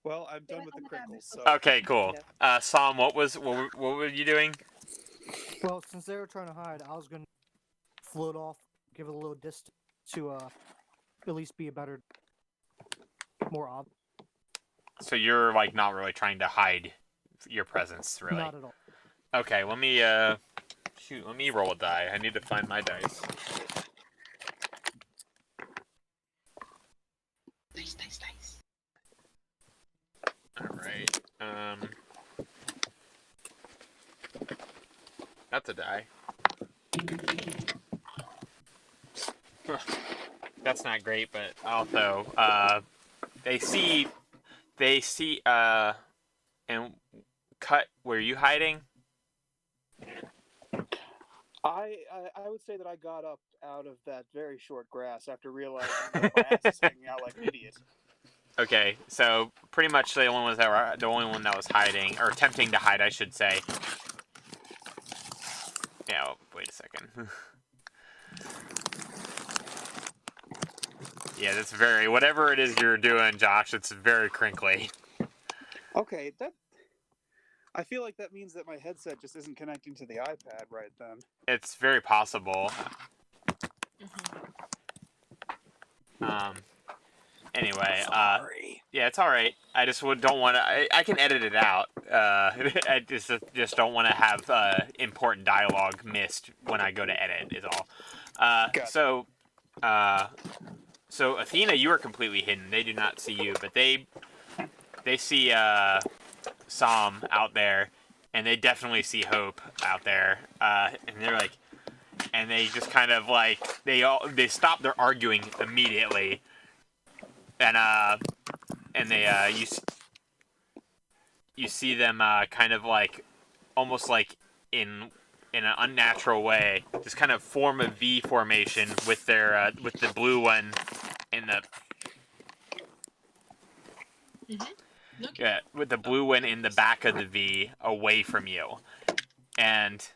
Well, I'm done Yeah, with oh the my God, crinkles. this So. Okay, cool. Sam, what were you doing? Well, since they were trying to hide, I was gonna float off, give it a little distance to at least be a better, more obvious. So you're like not really trying to hide your presence, really. Not at all. Okay, let me let me roll a die. I need to find my dice. Nice. All right. That's a die. That's not great, but also they see and cut. Were you hiding? I would say that I got up out of that very short grass after realizing that my ass is hanging out like an idiot. Okay, so pretty much the only one that was hiding or attempting to hide, I should say. Yeah, wait a second. Yeah, that's very whatever it is you're doing, Josh. It's very crinkly. Okay, I feel like that means that my headset just isn't connecting to the iPad right then. It's very possible. Anyway, Sorry. yeah, it's all right. I just don't want to. I can edit it out. I just don't want to have important dialogue missed when I go to edit. Is all. Gotcha. So Athena, you are completely hidden. They do not see you, but they see Sam out there, and they definitely see Hope out there. And they're like, and they just kind of like they stop their arguing immediately. And they you see them kind of like almost like in an unnatural way just kind of form a V formation with their with the blue one in the yeah, with the blue one in the back of the V away from you, and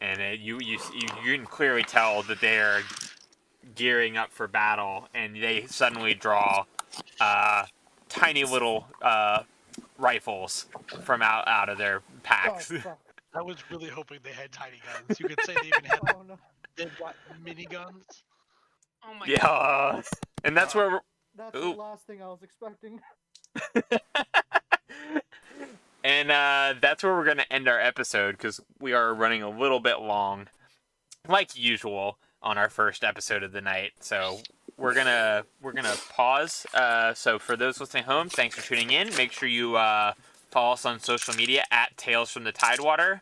you can clearly tell that they are gearing up for battle, and they suddenly draw tiny little rifles from out of their Oh, packs. fuck. I was really hoping they had tiny guns. You could say they even had Oh, no. mini guns. Oh my god. Yeah, and that's where That's Ooh. the last thing I was expecting. and that's where we're gonna end our episode because we are running a little bit long, like usual on our first episode of the night. So we're gonna pause. So for those listening home, thanks for tuning in. Make sure you follow us on social media at Tales from the Tidewater,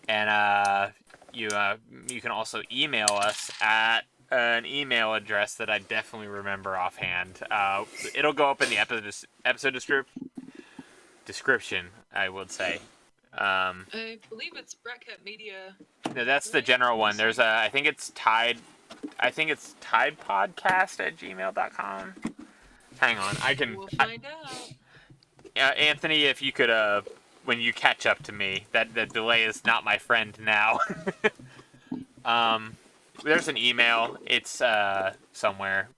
and you can also email us at an email address that I definitely remember offhand. It'll go up in the episode description, I would say. I believe it's Bratcat Media. No, that's the general one. There's I think it's tidepodcast@gmail.com. Hang on, I can. We'll find out. Anthony, if you could, when you catch up to me, that the delay is not my friend now. There's an email. It's somewhere.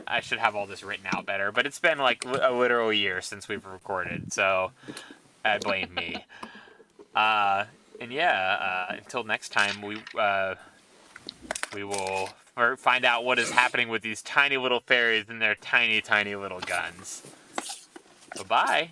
I should have all this written out better, but it's been like a literal year since we've recorded, so I blame me. And yeah, until next time, we will find out what is happening with these tiny little fairies and their tiny, tiny little guns. Bye-bye.